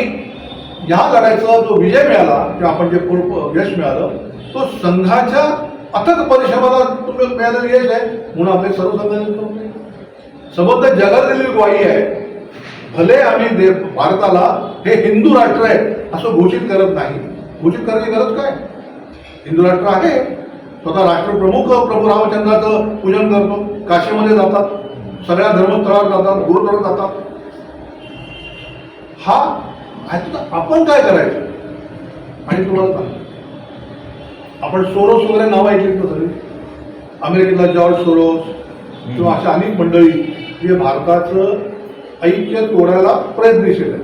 या लढाईचा जो विजय मिळाला किंवा आपण जे यश मिळालं, तो संघाच्या अथक परिश्रमाला तुम्ही मिळालेलं यश आहे. म्हणून आपले सर्व संघ सबंध जगाला दिलेली ग्वाही आहे. भले आम्ही भारताला हे हिंदू राष्ट्र आहे असं घोषित करत नाही. घोषित करायची गरज काय? हिंदू राष्ट्र आहे. स्वतः राष्ट्रप्रमुख प्रभू रामचंद्राचं पूजन करतो, काशीमध्ये जातात, सगळ्या धर्मस्थळावर जातात, गुरुद्वारात जातात. हा आपण काय करायचं? आणि तुम्हाला सांग, आपण सोरोस वगैरे नाव ऐकली ना सगळी, अमेरिकेतला जॉर्ज सोरोस किंवा अशा अनेक मंडळी जे भारताचं ऐक्य तोडायला प्रयत्नशील आहे.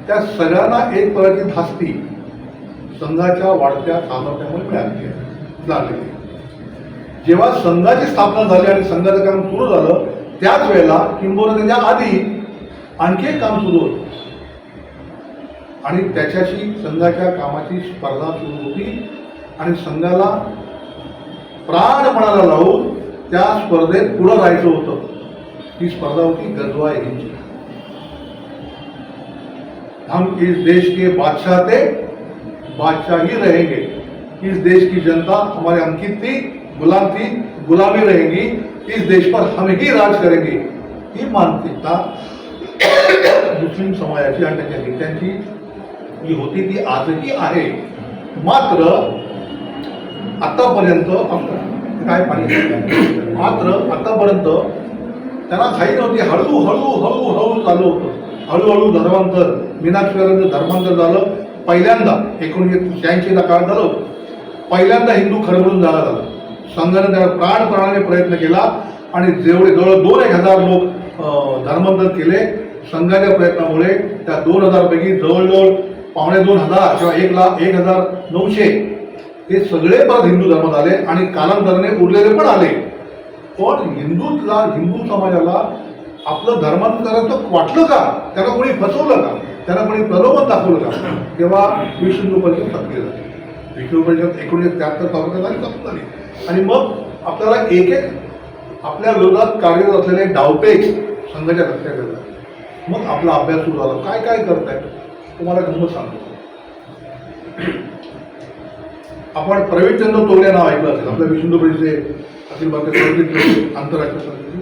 त्या सगळ्यांना एक प्रकारची धास्ती संघाच्या वाढत्या सामर्थ्यामुळे मिळाली लागली. जेव्हा संघाची स्थापना झाली आणि संघाचं काम सुरू झालं, त्याच वेळेला किंबहुना त्याच्या आधी आणखी एक काम सुरू होतं आणि त्याच्याशी संघाच्या कामाची स्पर्धा सुरू होती. आणि संघाला प्राणपणाला लावून त्या स्पर्धेत पुढं राहायचं होतं. ती स्पर्धा होती गजवा हिंदची. हम इस देश के बादशाह थे, बादशाह ही रहेंगे. इस देश की जनता हमारे अंकित थी, गुलाम थी, गुलामी रहेगी. इस देश पर हम ही राज करेंगे. ही मानसिकता मुस्लिम समाजाची आणि त्याच्या नेत्यांची जी होती ती आजही आहे. मात्र आतापर्यंत काय पाहिजे, मात्र आतापर्यंत त्यांना घाई नव्हती. हळूहळू चालू होतं. हळूहळू धर्मांतर, मीनाक्षरांचं धर्मांतर झालं. पहिल्यांदा 1986ला काळ झालं, पहिल्यांदा हिंदू खरबडून झाला. संघाने त्याला प्राणपणाने प्रयत्न केला आणि जेवढे जवळ 2,000 लोक धर्मांतर केले. संघाच्या प्रयत्नामुळे त्या 2,000 पैकी जवळजवळ 2,500 किंवा 1,900 हे सगळे परत हिंदू धर्मात आले आणि कालांतराने उरलेले पण आले. पण हिंदू समाजाला आपलं धर्मांतराचं वाटलं का? त्यांना कोणी फसवलं का? त्यांना कोणी प्रलोभन दाखवलं का? तेव्हा विश्व हिंदू परिषद सक्रिय झाली. विश्व परिषद 1973 झाली, सक्रिय झाली. आणि मग आपल्याला एक आपल्या विरोधात कार्यरत असलेले डावपेच संघाच्या लक्षात येतात. मग आपला अभ्यास सुरू झाला. काय काय करताय तुम्हाला गंमत सांगतो. आपण प्रवीणचंद्र तोगडे नाव ऐकलं असेल. आपल्या विश्व हिंदू परिषदेचे अखिल भारतीय आंतरराष्ट्रीय समिती,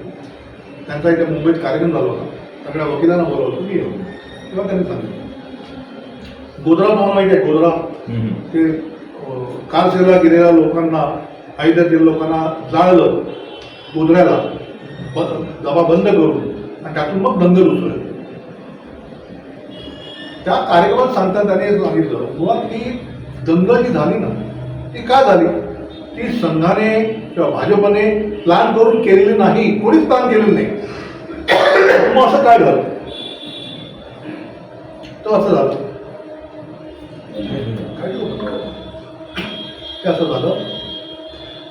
त्यांचा इथे मुंबईत कार्यक्रम झाला होता. सगळ्या वकिलांना बोलवलं होतं, मी येऊन. तेव्हा त्यांनी सांगितलं, गोधरा तुम्हाला माहिती आहे, गोधरा ते कारसेला गेलेल्या लोकांना, अयोध्येतील लोकांना जाळलं गोधऱ्याला, दबा बंद करून, आणि त्यातून मग दंगल उसळले. त्या कार्यक्रमात सांगताना त्यांनी सांगितलं, मुळात ती दंगल जी झाली ना, ती का झाली? ती संघाने किंवा भाजपने प्लॅन करून केलेली नाही. कोणीच प्लॅन केलेलं नाही. मग असं काय झालं? तर असं झालं काय ते असं झालं,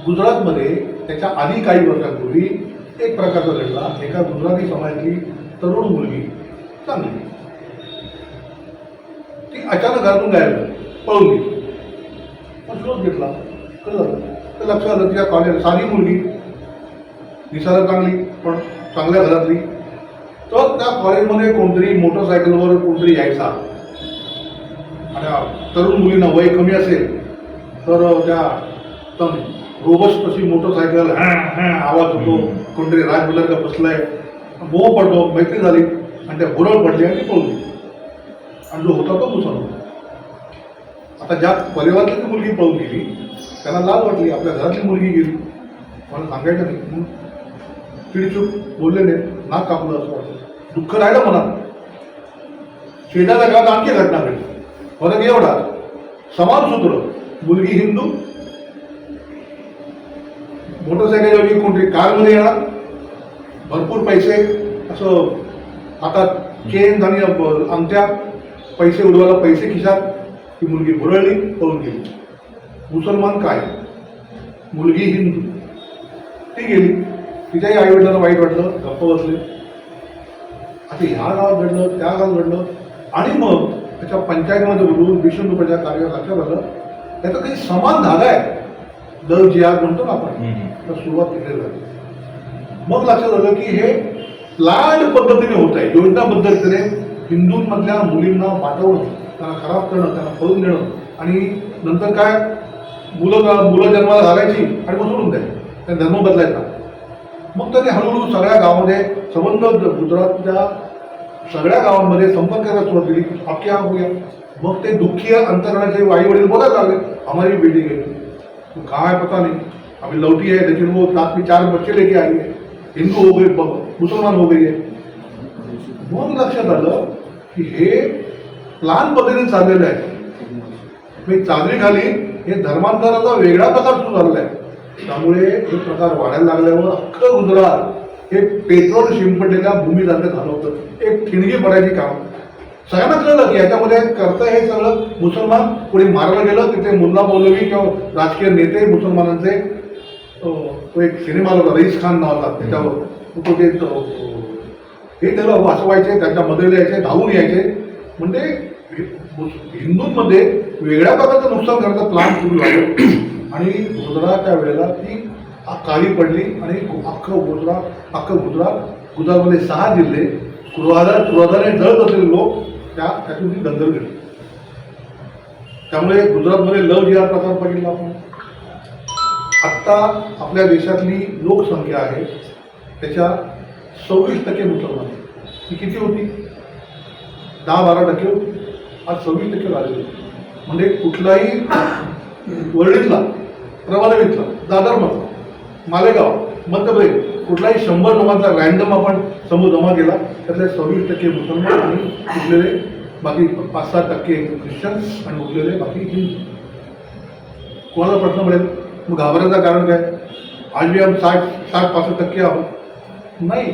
गुजरातमध्ये त्याच्या आधी काही वर्षांपूर्वी एक प्रकारचा घडला. एका गुजराती समाजातली तरुण मुलगी, चांगली, ती अचानक घरातून गायब झाली, पळून गेली. शोध घेतला, कसं झालं तर लक्षात आलं तिच्या कॉलेज, साधी मुलगी, दिसायला चांगली पण चांगल्या घरातली. तर त्या कॉलेजमध्ये कोणतरी मोटरसायकलवर कोणतरी यायचा आणि तरुण मुलींना वय कमी असेल तर त्या रोबस्ट तशी मोटरसायकल आवाज होतो, कोणतरी राजबुलर का बसलाय, मोह पडतो, मैत्री झाली आणि त्या भुरळ पडली आणि ती पळून गेली. आणि जो होता तो मुसलमान. आता ज्या परिवारातली ती मुलगी पळून गेली त्यांना लाज वाटली, आपल्या घरातली मुलगी गेली, मला सांगायचं नाही, म्हणून चिडचूक बोलले नाही, नाक कापलं असं वाटतं. दुःख राहिलं मनात. शेजारच्या गावात आणखी घटना घडली. फरक एवढा, समान सूत्र, मुलगी हिंदू, मोटरसायकलवरती कोणतरी कारमध्ये येणार, भरपूर पैसे, असं हातात चेन आणि अंगठ्या, पैसे उडवायला पैसे खिशात. ती मुलगी भुरळली, पळून गेली. मुसलमान काय मुलगी हिंदू, ती गेली, तिच्याही आई वडिलांना वाईट वाटलं, गप्प बसले. आता ह्या गावात घडलं, त्या गावात घडलं, आणि मग त्याच्या पंचायतीमध्ये बोलून भीषण रुपयाच्या कार्य लक्षात आलं त्याचा काही समान धागा आहे, दल जिहाद म्हणतो ना आपण, तर सुरुवात तिथे झाली. मग लक्षात आलं की हे प्लॅन पद्धतीने होत आहे, योजनाबद्ध रीतीने हिंदूंमधल्या मुलींना वाटवणं, त्यांना खराब करणं, त्यांना पळून देणं, आणि नंतर काय मुलं जन्माला घालायची आणि मग सोडून द्यायची, त्या धर्म बदलायचा. मग त्यांनी हळूहळू सगळ्या गावामध्ये संबंध गुजरातच्या सगळ्या गावांमध्ये संपर्क करायला सुरुवात केली. आप क्या हो गया? मग ते दुःखी अंतकरणाचे आई वडील बोलायला लागले, हमारी बेटी गई, तो कहाँ है पता नहीं, अभी लौटी है लेकिन वो साथ में 4 बच्चे लेके आई है, हिंदू हो गए, मुसलमान हो गई है. मग लक्षात आलं की हे प्लान पद्धतीने चाललेलं आहे. मी चादरी खाली हे धर्मांतराचा वेगळा प्रकार सुरू झालेला आहे. त्यामुळे हे प्रकार वाढायला लागल्यावर अख्खं गुजरात हे पेट्रोल शिंपडलेल्या भूमीसारखं झालं होतं. एक ठिणगी पडायची काम. सगळ्यांना कळलं की याच्यामध्ये करता हे सगळं मुसलमान कोणी मारलं गेलं, तिथे मुल्ला मौलवी किंवा राजकीय नेते मुसलमानांचे, तो एक सिनेमा होता रईस खान नावाचा, त्याच्यावर तो ते हे त्याला वाचवायचे, त्यांच्या मदतीला यायचे, धावून यायचे. म्हणजे हिंदूंमध्ये वेगळ्या प्रकारचं नुकसान करण्याचा प्लान सुरू झालं. आणि गुजरातच्या वेळेला ती काळी पडली आणि अख्खं गुजरातमध्ये 6 जिल्हे क्रोधाने जळत असलेले लोक त्यातून ती दंगल घडली. त्यामुळे गुजरातमध्ये लव जिहाद प्रकार बघितला आपण. आत्ता आपल्या देशातली लोकसंख्या आहे त्याच्या 26% मुसलमान. ती किती होती? 10-12% होती. आज 26% झालेली. म्हणजे कुठलाही वर्डीतला, प्रभादेवीतला, दादरमधला, मालेगाव, मध्यप्रदेश कुठलाही 100 लोकांचा रँडम आपण समूह जमा केला, त्यातले 26% मुसलमान आणि उरलेले बाकी 5-7% ख्रिश्चन्स आणि उरलेले बाकी हिंदू. कोणाला प्रश्न पडेल मग घाबरायचं कारण काय? आज बी आम्ही 60-65% आहोत. नाही,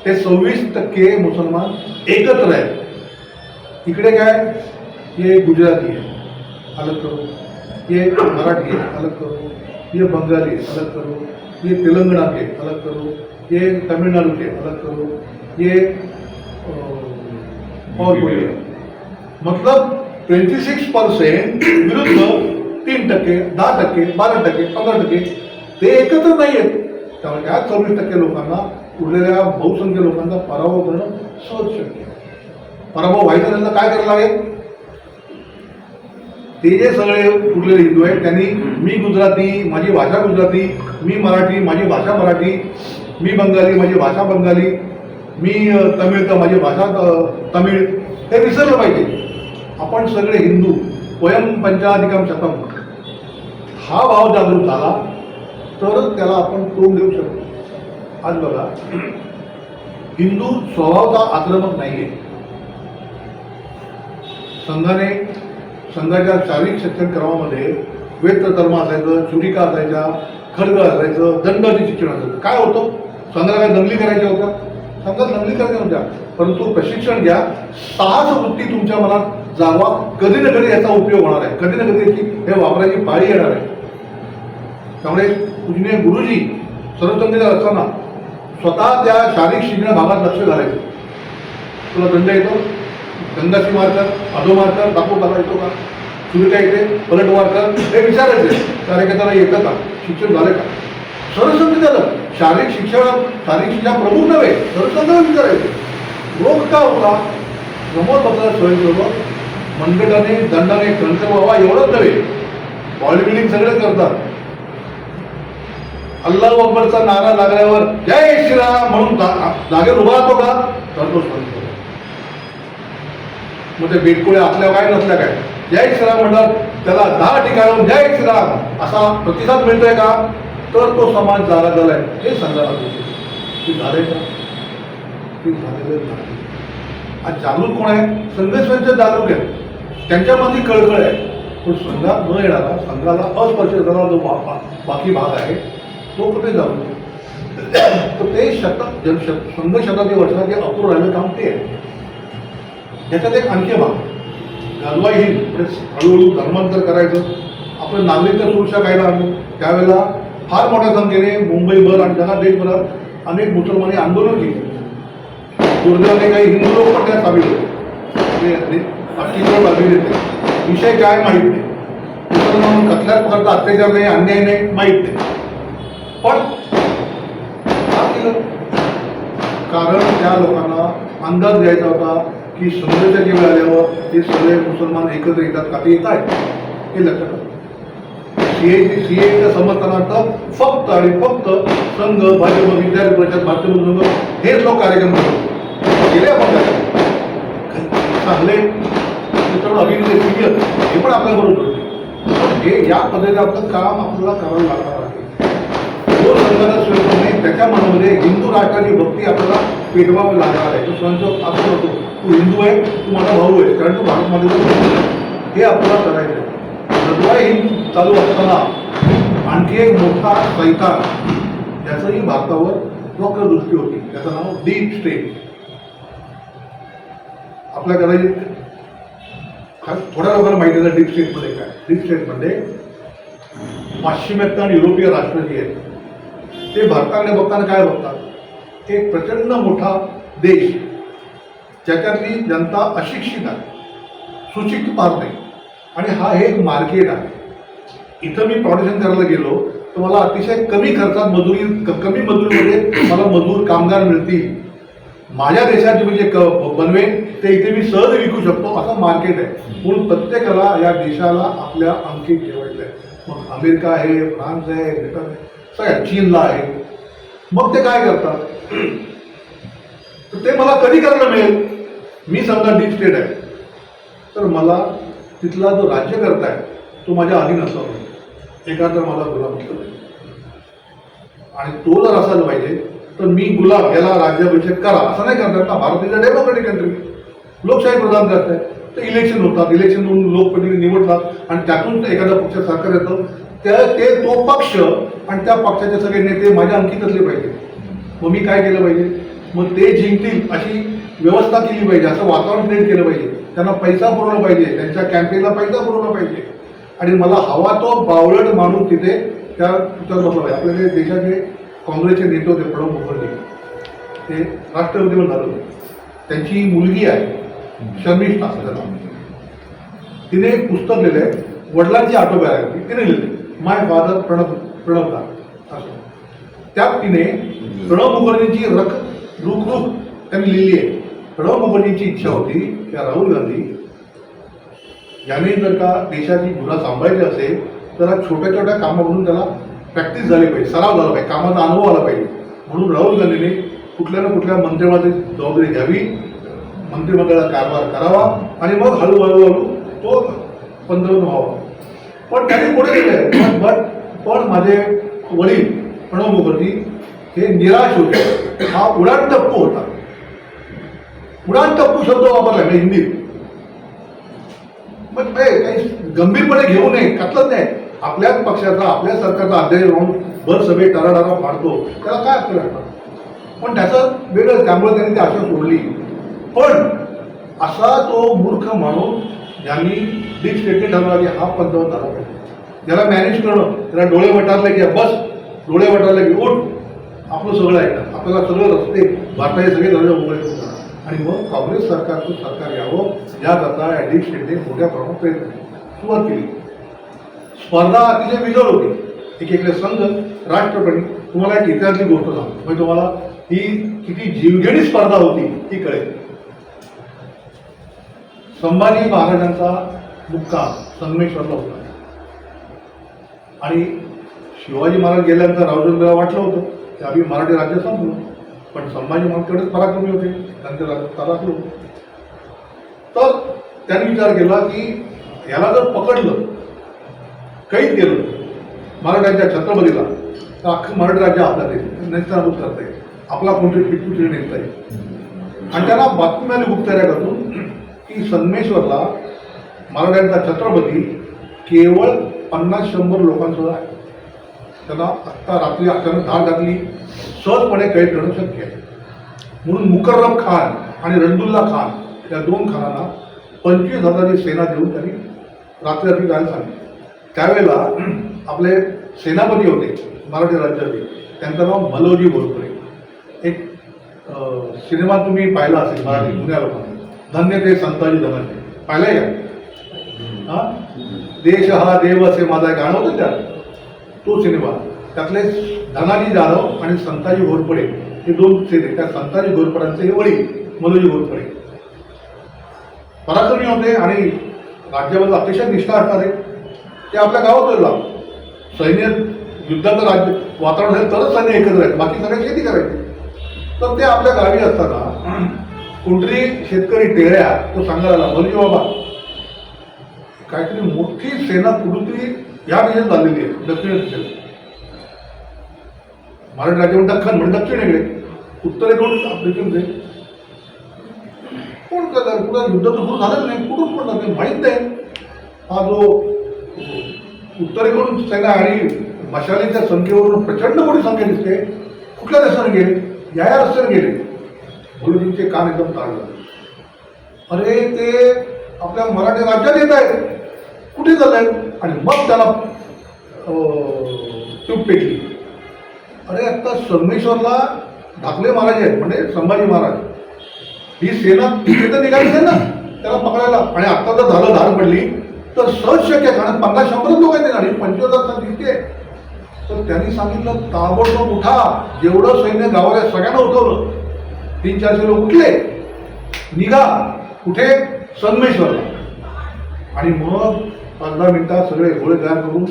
ते 26% मुसलमान एकत्र आहेत. इकडे काय, ये गुजराती है अलग करो, ये मराठी है अलग करो, ये बंगाली अलग करो, ये तेलंगाना के अलग करो, ये तमिलनाडु के अलग करो, ये और कोई है. मतलब 26% विरुद्ध 3%, 10%, 12%, 15% ते एकत्र नाही आहेत. त्यामुळे त्या 26% लोकांना, उरलेल्या बहुसंख्य लोकांचा पराभव करणं सहज शक्य आहे. पराभव व्हायचा त्यांना काय करायला लागेल? ते जे सगळे उरलेले हिंदू आहेत त्यांनी मी गुजराती, माझी भाषा गुजराती, मी मराठी, माझी भाषा मराठी, मी बंगाली, माझी भाषा बंगाली, मी तमिळ, तर माझी भाषा तमिळ, हे विसरलं पाहिजे. आपण सगळे हिंदू, वयम पंचाधिकम शतम, हा भाव जागृत झाला तरच त्याला आपण तोंड देऊ शकतो. आज बघा, हिंदू स्वभावता आक्रमक नाही आहे. संघाच्या शारीरिक शिक्षण क्रमामध्ये वेत्रधर्म असायचं, चुरिका असायच्या, खड्ग असायचं, दंडाची शिक्षण असायचं. काय होतं? संघाला काय दंगली करायच्या होत्या? संघात दंगली करायच्या होत्या. परंतु प्रशिक्षण घ्या, साहस वृत्ती तुमच्या मनात जावा, कधी ना कधी याचा उपयोग होणार आहे, कधी ना कधी हे वापरायची पाळी येणार आहे. त्यामुळे पूजनीय गुरुजी सरस्वतीला असताना स्वतः त्या शारीरिक शिक्षण भागात लक्ष घालायचं. तुला दंड येतो? दंडाशी मारकर, अधो मारकर, दाखवू कसा येतो का? चुरिका येते, पलट मारकर, हे विचारायचे. कार्यकर्त्याला येतं का? शिक्षण झालं का? सरस्वती झालं. शारीरिक शिक्षण प्रमुख नव्हे, सरस्वतीला विचारायचे. रोग का होता? समोर बसला स्वयंसेवक मनगटाने, दंडाने कंठ व्हावा एवढंच नव्हे, बॉडी बिल्डिंग सगळे करतात. अल्लाह अकबरचा नारा लागल्यावर जय श्रीराम म्हणून जागेवर उभा राहतो का? तर तो स्वयंसेवक. मग ते बेटकुळे असल्या काय नसल्या काय, जय श्रीराम म्हणतात त्याला 10 ठिकाणाहून जय श्रीराम असा प्रतिसाद मिळतोय का? तर तो समाज जागा झालाय. हे सांगायला ते झाले का? ते झालेलं नाही. आज जागरूक कोण आहे? संघर्षांचे जागरूक आहेत, त्यांच्यामध्ये कळकळ आहे. पण संघात न येणारा, संघाला अस्पर्श करणारा जो बाकी भाग आहे तो कुठे जाऊ? तर ते संघ शताब्दी वर्षाचे अपूर्ण राहिलं काम ते आहे. याच्यात एक आणखी भाग, गाजवाई हिंद म्हणजे हळूहळू धर्मांतर करायचं. आपण नागरिकत्व सुरक्षा कायदा आणलो, त्यावेळेला फार मोठ्या संख्येने मुंबईभर आणि जगात देशभरात अनेक मुसलमानी आंदोलन केली. दुर्दैवाने काही हिंदू लोक पण त्यात सामील होते. अस्तित्व बाजू देते, विषय काय माहीत नाही, मुसलमान कसल्याच प्रकारचा अत्याचार नाही, अन्याय नाही, माहीत नाही. पण का केलं? कारण त्या लोकांना अंदाज द्यायचा होता की संघर्षाची वेळ आल्यावर हे सगळे मुसलमान एकत्र येतात का, ते येत आहेत हे लक्षात आलं. सीएच्या समर्थनार्थ फक्त आणि फक्त संघ, भाजप, विद्यार्थी परिषद, भारतीय संघ हेच लोक कार्यक्रम करतो. गेले आपण चांगले त्याच्यावर अभिनेते सिनियर हे पण आपल्या बरोबर होते. हे या पद्धतीने आपलं काम आपल्याला करावं लागणार आहे. जो संघाचा स्वीकार नाही त्याच्या मनामध्ये हिंदू राष्ट्राची भक्ती आपल्याला पेटवावी लागणार आहे. तो संघ असं होतो, तू हिंदू आहे, तू माझा भाऊ आहे, कारण तू भारतमध्ये हे आपल्याला करायचं आहे. सद्वाय हिंद चालू असताना आणखी एक मोठा सैतान ज्याचंही भारतावर वक्र दृष्टी होती, त्याचं नाव डीप स्टेट. आपल्या कदाचित थोड्या लोकांना माहिती आहे डीप स्टेटमध्ये काय. डीप स्टेटमध्ये पाश्चिमात्य आणि युरोपीय राष्ट्र जे आहेत ते भारताकडे बघताना काय बघतात, एक प्रचंड मोठा देश ज्याच्यातली जनता अशिक्षित आहे, सुशिक्षित फार नाही, आणि हा एक मार्केट आहे. इथं मी प्रोडक्शन करायला गेलो तर मला अतिशय कमी खर्चात कमी मजुरीमध्ये मला मजूर कामगार मिळतील. माझ्या देशाचे म्हणजे बनवेन ते इथे मी सहज विकू शकतो असं मार्केट आहे. म्हणून प्रत्येकाला या देशाला आपल्या अंकित ठेवायचं आहे. मग अमेरिका आहे, फ्रान्स आहे, ब्रिटन आहे, सगळ्या चीनला आहे. मग ते काय करतात, तर ते मला कधी करायला मिळेल. मी समजा डीप स्टेट आहे तर मला तिथला जो राज्यकर्ता आहे तो माझ्या अधीन असला पाहिजे, एखादा मला गुलाम असला पाहिजे. आणि तो जर असायला पाहिजे तर मी गुलाम याला राज्याभिषेक करा असं नाही करतात ना. Bharat is a democratic country, लोकशाही प्रधान राष्ट्र आहे. तर इलेक्शन होतात, इलेक्शन होऊन लोकप्रतिनिधी निवडतात आणि त्यातून एखादा पक्ष सरकार येतं. ते तो पक्ष आणि त्या पक्षाचे सगळे नेते माझ्या अंकित असले पाहिजे. मग मी काय केलं पाहिजे, मग ते जिंकतील अशी व्यवस्था केली पाहिजे, असं वातावरण क्रिएट केलं पाहिजे. त्यांना पैसा पुरवला पाहिजे, त्यांच्या कॅम्पेनला पैसा पुरवला पाहिजे. आणि मला हवा तो बावळट माणूस तिथे त्या बसला पाहिजे. आपल्या देशाचे काँग्रेसचे नेते होते प्रणब मुखर्जी, ते राष्ट्रपती पण झाले होते. त्यांची मुलगी आहे शर्मिष्ठा, तिने एक पुस्तक लिहिलं आहे, वडिलांची ऑटोबायोग्राफी तिने लिहिली, माय फादर प्रणवदा असं. त्यात तिने प्रणब मुखर्जींची रुख त्यांनी लिहिली आहे. प्रणब मुखर्जींची इच्छा होती की राहुल गांधी याने जर का देशाची धुरा सांभाळायची असेल तर छोट्या छोट्या कामामधून त्याला प्रॅक्टिस झाली पाहिजे, सराव झाला पाहिजे, कामाचा अनुभव आला पाहिजे. म्हणून राहुल गांधीने कुठल्या ना कुठल्या मंत्रिमंडळाची जबाबदारी घ्यावी, मंत्रिमंडळाचा कारभार करावा आणि मग हळूहळू तो पंतप्रधान व्हावा. पण त्यांनी पुढे गेले. पण माझे वडील प्रणब मुखर्जी हे निराश होते. हा उडाण टप्पू होता. उडाण टप्पू शब्द वापरला म्हणजे हिंदीत. मग काही गंभीरपणे घेऊ नये, कतलत नाही. आपल्याच पक्षाचा, आपल्या सरकारचा अध्यक्ष राहून भर सभे टाराडारा फाडतो, त्याला काय अर्थ लागणार. पण त्याचं वेगळं, त्यामुळे त्यांनी ती आशा सोडली. पण असा तो मूर्ख माणूस ज्यांनी डीप स्टेटने ठरवला की हा पंतप्रधान झाला पाहिजे, ज्याला मॅनेज करणं, त्याला डोळे वटारले की बस, डोळे वटारले की उठ, आपलं सगळं ऐकणार, आपल्याला सगळं रस्ते भारताचे सगळे दर्जा मोकळे करणार. आणि मग काँग्रेस सरकारचं सरकार यावं याकरता डीप स्टेटने मोठ्या प्रमाणात प्रयत्न सुरुवात केली. स्पर्धा अतिशय बिजोड होती. एकीकडे संघ, राष्ट्रपती. तुम्हाला एक इतिहासली गोष्ट सांगतो म्हणजे तुम्हाला ही किती जीवघेणी स्पर्धा होती ती कळेल. संभाजी महाराजांचा मुक्काम संगमेश्वरला होता आणि शिवाजी महाराज गेल्यानंतर रावचंद्राला वाटलं होतं की आम्ही मराठी राज्य संपलो. पण संभाजी महाराजकडेच पराक्रमी होते, त्यांचं राज्य पराक्रम होतं. तर त्यांनी विचार केला की याला जर पकडलं, कैद केलं मराठ्यांच्या छत्रपतीला, तर अख्खं मराठी राज्य आपल्याला येईल, नेस्तानाबूत करता येईल, आपला कोणतरी पिटू नेता येईल. आणि त्यांना बातमी मिळाली गुप्तचर्यातून की संगमेश्वरला मराठ्यांचा छत्रपती केवळ 50-100 लोकांसह आहे. त्यांना आत्ता रात्री अचानक धाड घातली, सहजपणे कैद करणं शक्य आहे. म्हणून मुकर्रम खान आणि रणदुल्ला खान या दोन खानांना 25,000ची सेना देऊन त्यांनी रात्री जायला सांगितलं. त्यावेळेला आपले सेनापती होते मराठी राज्याचे, त्यांचं नाव मलोजी घोरपडे. एक सिनेमा तुम्ही पाहिला असेल मराठी जुन्या लोकांनी, धन्य ते संताजी धनंजय, पाहिलाय का? हा, देश हा देव असे माझा गाणं होतं त्यात, तो सिनेमा. त्यातले धनाजी जाधव आणि संताजी घोरपडे हे दोन सेने, त्या संताजी घोरपड्यांचे हे वडील मलोजी घोरपडे पराक्रमी होते आणि राज्याबद्दल अतिशय निष्ठा असणारे. ते आपल्या गावात गेला, सैन्य युद्धाचं राज्य वातावरण झालं तरच सैन्य एकत्र आहेत, बाकी सगळे शेती करायची. तर ते आपल्या गावी असताना कुंडली शेतकरी टेळ्या तो सांगायला लागला, म्हणजे बाबा काहीतरी मोठी सेना कुठूनतरी या दिशेत झालेली आहे, दक्षिण दिशेला. मराठी राज्यामध्ये दख्खन म्हणजे दक्षिणेकडे, उत्तरेकडून आफ्रिकेमध्ये कोण करणार, कुठं युद्ध तर सुरू झालंच नाही, कुठून पण नाही माहीत नाही. हा जो उत्तरेकडून सेना आणि मशालीच्या संख्येवरून प्रचंड मोठी संख्या दिसते, कुठल्या रस्त्याने गेले, या रस्त्याने गेले. गुरुजींचे कान एकदम ताळलं, अरे ते आपल्या मराठी राज्यात येत आहेत, कुठे चाललंय? आणि मग त्याला चूप पेटली. अरे आता संगमेश्वरला ढाकले महाराज आहेत, म्हणजे संभाजी महाराज, ही सेना तिथे तर निघाली आहे ना त्याला पकडायला. आणि आता जर झालं धार पडली तर सहज शक्य, कारण 50-100 लोक आहेत आणि 25,000 दिसते. तर त्यांनी सांगितलं ताबडतोब उठा, जेवढं सैन्य गावाला सगळ्यांना उठवलं, 300-400 लोक उठले, निघा कुठे? संगमेश्वरला. आणि मग 15 मिनिटात सगळे घोडे तयार करून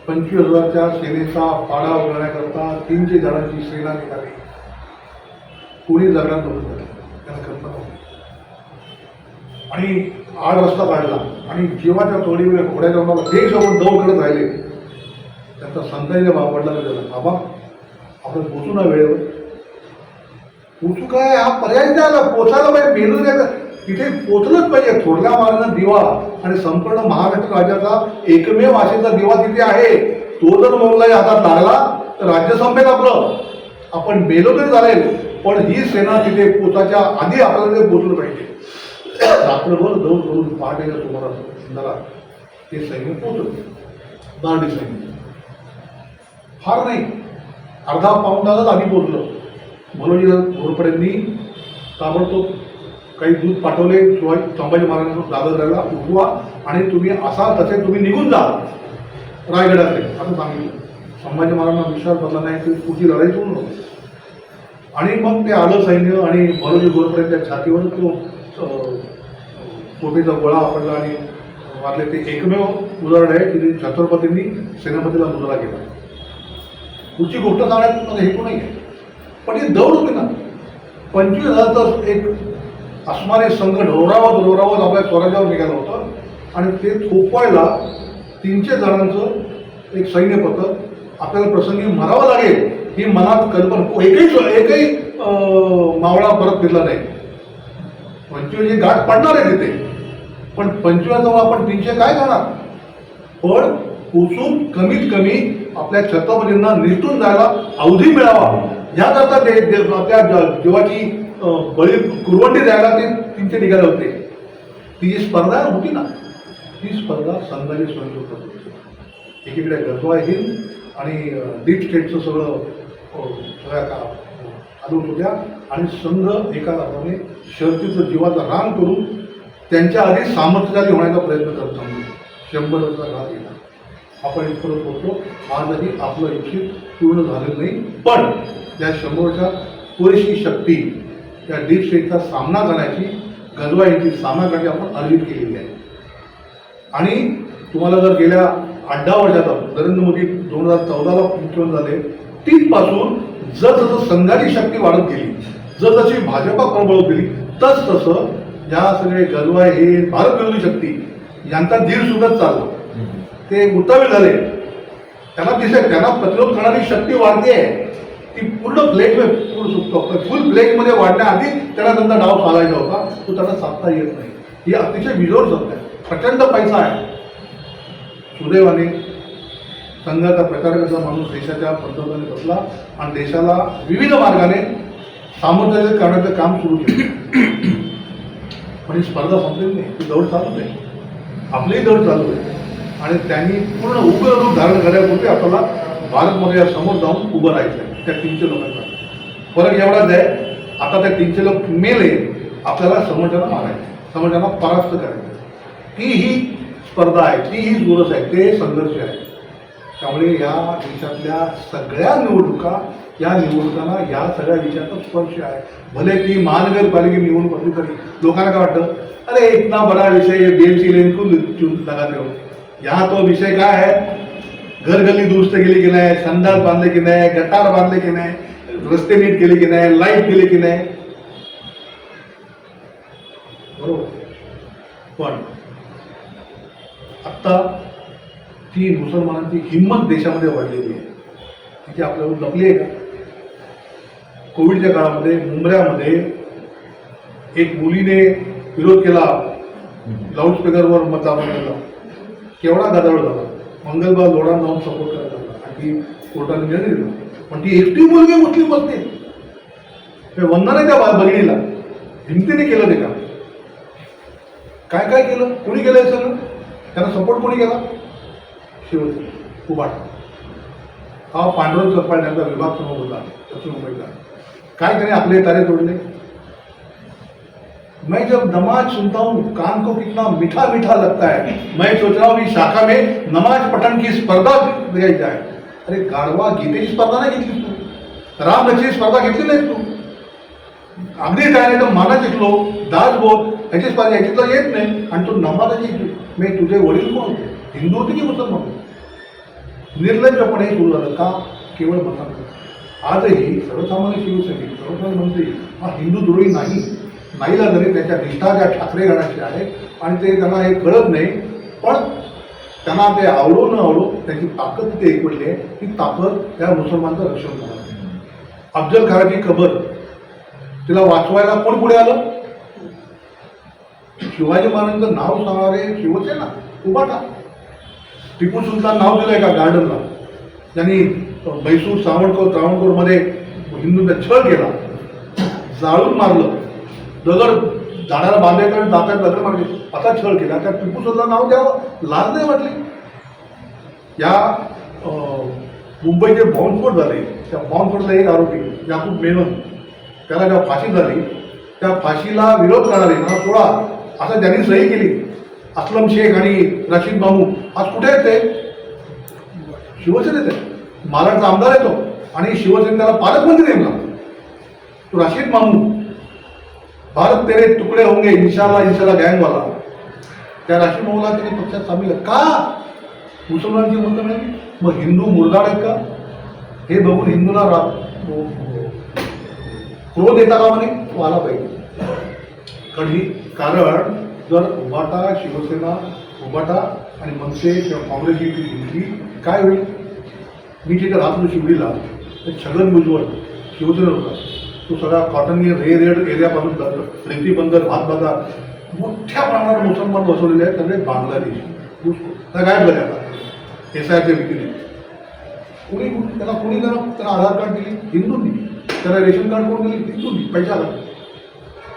25,000च्या सेनेचा पाडा उघडण्याकरता 300 जणांची सेना निघाली. कोणी जगण्यात नव्हतं, त्यांना कल्पना होती. आणि आड रस्ता काढला आणि जेव्हा त्या तोडीवर घोड्याच्या मला देशभर दौड करत राहिले, त्यांचा संताजीला भाव पडला गेला, बाबा आपण पोचू ना वेळेवर. पोचू काय, हा पर्याय नाही आला, पोचायला पाहिजे, मेलू द्यायला तिथे पोचलंच पाहिजे. थोरल्या महाराजांचा दिवा आणि संपूर्ण महाराष्ट्र राज्याचा एकमेव आशेचा दिवा तिथे आहे. तो जर मोगलाई हातात लागला तर राज्य संपेल आपलं, आपण मेलो तरी चालेल, पण ही सेना तिथे पोचायच्या आधी आपल्याला ते पोचलं पाहिजे. रात्रभर दौड करून पहाटेच्या सुमारास ते सैन्य पोचलं. दांडी सैन्य फार नाही, अर्धा पाऊण तासात आधी पोचलं. मलोजी घोरपडेंनी ताबडतोब काही दूध पाठवले, संभाजी महाराजांना दादर राहायला उठवा आणि तुम्ही असा तसे तुम्ही निघून जा रायगडाकडे असं सांगितलं. संभाजी महाराजांना विश्वास बसला नाही की पुढची लढाई सुरू नव्हती. आणि मग ते आलं सैन्य आणि मलोजी घोरपडेंच्या छातीवर तो तोफेचा गोळा वापरला आणि वारले. ते एकमेव उदाहरण आहे की छत्रपतींनी सेनापतीला मुजरा केला. पुढची गोष्ट सांगण्यात माझा हेतू नाही आहे, पण ही दौड होती ना, 25,000चं एक अस्मानी संघ ढोरावत आपल्या स्वराज्यावर निघालं होतं. आणि ते थोपवायला 300 जणांचं एक सैन्य पथक आपल्याला प्रसंगी मारावं लागेल ही मनात कल्पना, एकही मावळा परत फिरला नाही. 25 गाठ पडणार आहे तिथे, पण 25 आपण 300 काय करणार? पण पोचून कमीत कमी आपल्या छत्रपतींना निसटून जायला अवधी मिळावा याकरता त्या जीवाची बळी कुरवंडी द्यायला ते 300 निघाले होते. ती जी स्पर्धा होती ना, ती स्पर्धा संघाची स्वयंस्फूर्त होती. एकीकडे गजवा हिंद आणि डीप स्टेटचं सगळ्या आदूत होत्या आणि संघ एका अर्थाने शर्तीचं जीवाचा रान करून त्यांच्या आधी सामर्थ्यशाली होण्याचा प्रयत्न करत थांबलो. 100 वर्षाचा घात गेला, आपण इथपर्यंत पोहोचलो. आजही आपलं इच्छित पूर्ण झालेलं नाही, पण या 100 वर्षात पुरेशी शक्ती त्या डीप स्टेटचा सामना करण्याची, गजवा यांची सामना करण्याची आपण अर्जित केलेली आहे. आणि तुम्हाला जर गेल्या 8-10 वर्षात नरेंद्र मोदी 2014ला मुख्यमंत्री झाले, तिथपासून जसजसं संघाची शक्ती वाढत गेली, जसजशी भाजपा प्रबळ गेली, तसतसं या सगळे गजवा हे भारत विरोधी शक्ती यांचा धीर सुटत चालला. ते उतावीळ झाले, त्यांना दिसेल त्यांना प्रतिरोध करणारी शक्ती वाढते. ती पूर्ण फ्लेजमध्ये पूर्ण सुटतो, फुल फ्लेजमध्ये वाढण्याआधी त्यांना त्यांचा डाव चालायचा होता, तो त्यांना साधता येत नाही. ही अतिशय बिजोड सत्ता आहे, प्रचंड पैसा आहे. सुदैवाने संघाचा प्रचारकाचा माणूस देशाच्या पंतप्रधानी बसला आणि देशाला विविध मार्गाने सामर्थ्य करण्याचं काम सुरू केलं. पण ही स्पर्धा संपलेली नाही, ती दौड चालू आहे, आपलीही दौड चालू आहे. आणि त्यांनी पूर्ण उग्र रूप धारण करण्यापूर्वी आपल्याला भारतमध्ये समोर जाऊन उभं राहायचं आहे त्या 300 लोकांना. फरक एवढाच आहे, आता त्या 300 लोक मेले, आपल्याला समोरच्याला मारायचं, समोरच्याला परास्त करायचं. ती ही स्पर्धा आहे, ती ही चुरस आहे, ते संघर्ष आहे. त्यामुळे या देशातल्या सगळ्या निवडणुका, या निवडणुकांना या सगळ्या विषयाचा स्पर्श आहे. भले ती महानगरपालिका निवडणूक असली तरी लोकांना काय वाटतं, अरे इतना बड़ा विषय है, BMC लेन को लगाते हो. यहाँ तो विषय काय है, घर गली दुरुस्त केली की नाही, संडास बांधले की नाही, गटार बांधले की नाही, रस्ते नीट केले की नाही, लाईट केले की नाही, बरोबर. पण आत्ता ती मुसलमानांची हिंमत देशामध्ये वाढलेली आहे, तिची आपल्याला लपली आहे का? कोविडच्या काळामध्ये मुंबऱ्यामध्ये एक मुलीने विरोध केला, लाऊडस्पीकरवर मतदान केलं, केवढा गदारोळ झाला. मंगलबार लोढांना जाऊन सपोर्ट करायला लागला आणि कोर्टाने निर्णय दिला. पण ती एकटी मुलगी मुस्लिम बसते, ते वंदन त्या बहिणीला हिमतीने केलं ते काम. काय काय केलं, कोणी केलं हे सगळं? त्यांना सपोर्ट कोणी केला? शिवसेना, उभाटा. हा पांडुरंग सपकाळ यांचा विभाग समोर होता पश्चिम मुंबईला. काय त्याने आपले तारे तोडले. मैं जब नमाज सुनता हूँ कान को कितना मीठा मीठा लगता है. मैं सोच रहा हूँ शाखा में नमाज पठण की स्पर्धा दिखाई जाए. अरे गाढवा, गीतेची स्पर्धा नाही घेतली तू, रामरचेची स्पर्धा घेतली नाही तू. अगदी काय नाही तर मानाचे श्लोक, दासबोध ह्याची स्पर्धा ह्याची येत नाही, आणि तू नमाजाची. मी तुझे वडील कोण होते, हिंदू होते की मुसलमान होते? निर्लज्जपणे सुरू झालं का? केवळ मतांतर. आजही सर्वसामान्य शिवसैनिक, सर्वसामान्य मंत्री हा हिंदू द्रोही नाही. नाहीला जरी त्याच्या निष्ठा त्या ठाकरे गणाची आहे आणि ते त्यांना हे कळत नाही, पण त्यांना ते आवडो न आवडो त्याची ताकद तिथे एकवटली आहे. ती ताकद त्या मुसलमानचं रक्षण करणार. अफजल खानाची खबर, तिला वाचवायला कोण पुढे आलं? शिवाजी महाराजांचं नाव सांगणारे शिवसेना, उभाटा. टिपू सुलतान नाव दिलंय का गार्डनला? त्यांनी म्हैसूर त्रावणकोरमध्ये हिंदूंचा छळ केला, जाळून मारलं, दगड झाडाला बांधायचं आणि दातात दगड मारले, असा छळ केला. त्या टिपू सुलतान नाव द्यावं लाज नाही वाटली. या मुंबईचे बॉम्बस्फोट झाले, त्या बॉम्बस्फोटला एक आरोपी याकूब मेनन, त्याला जेव्हा फाशी झाली, त्या फाशीला विरोध करणारे मला सोळा असं ज्यांनी सही केली, असलम शेख आणि रशीद मामू, आज कुठे आहेत ते? शिवसेनेत आहे. महाराष्ट्राचा आमदार येतो आणि शिवसेने त्याला पालकमंत्री नेमला. तो रशीद मामू, भारत तेरे तुकडे होंगे इंशाल्लाह इंशाल्लाह गँगवाला, त्या रशीद मामूला त्यांनी पक्षात सामील का? मुसलमानांची म्हणतं नाही, मग हिंदू मुरदाड आहेत का? हे बघून हिंदूला क्रोध येता का म्हणे? तो आला पाहिजे. कारण जर उभाटा, शिवसेना, उभाटा आणि मनसे किंवा काँग्रेस ही जिंकली, काय होईल? मी तिथे राहतो शिवडीला, तर छगन भुजबळ शिवसेना होता, तो सगळा कॉटन रेड एरियापासून रेती बंदर, भात बाजार, मोठ्या प्रमाणात मुसलमान बसवलेले आहेत, सगळे बांगलादेश. काय झालं आता SIच्या विक्रीने? त्याला आधार कार्ड दिली हिंदूंनी, त्याला रेशन कार्ड कोण दिली हिंदूंनी, पैसा आला.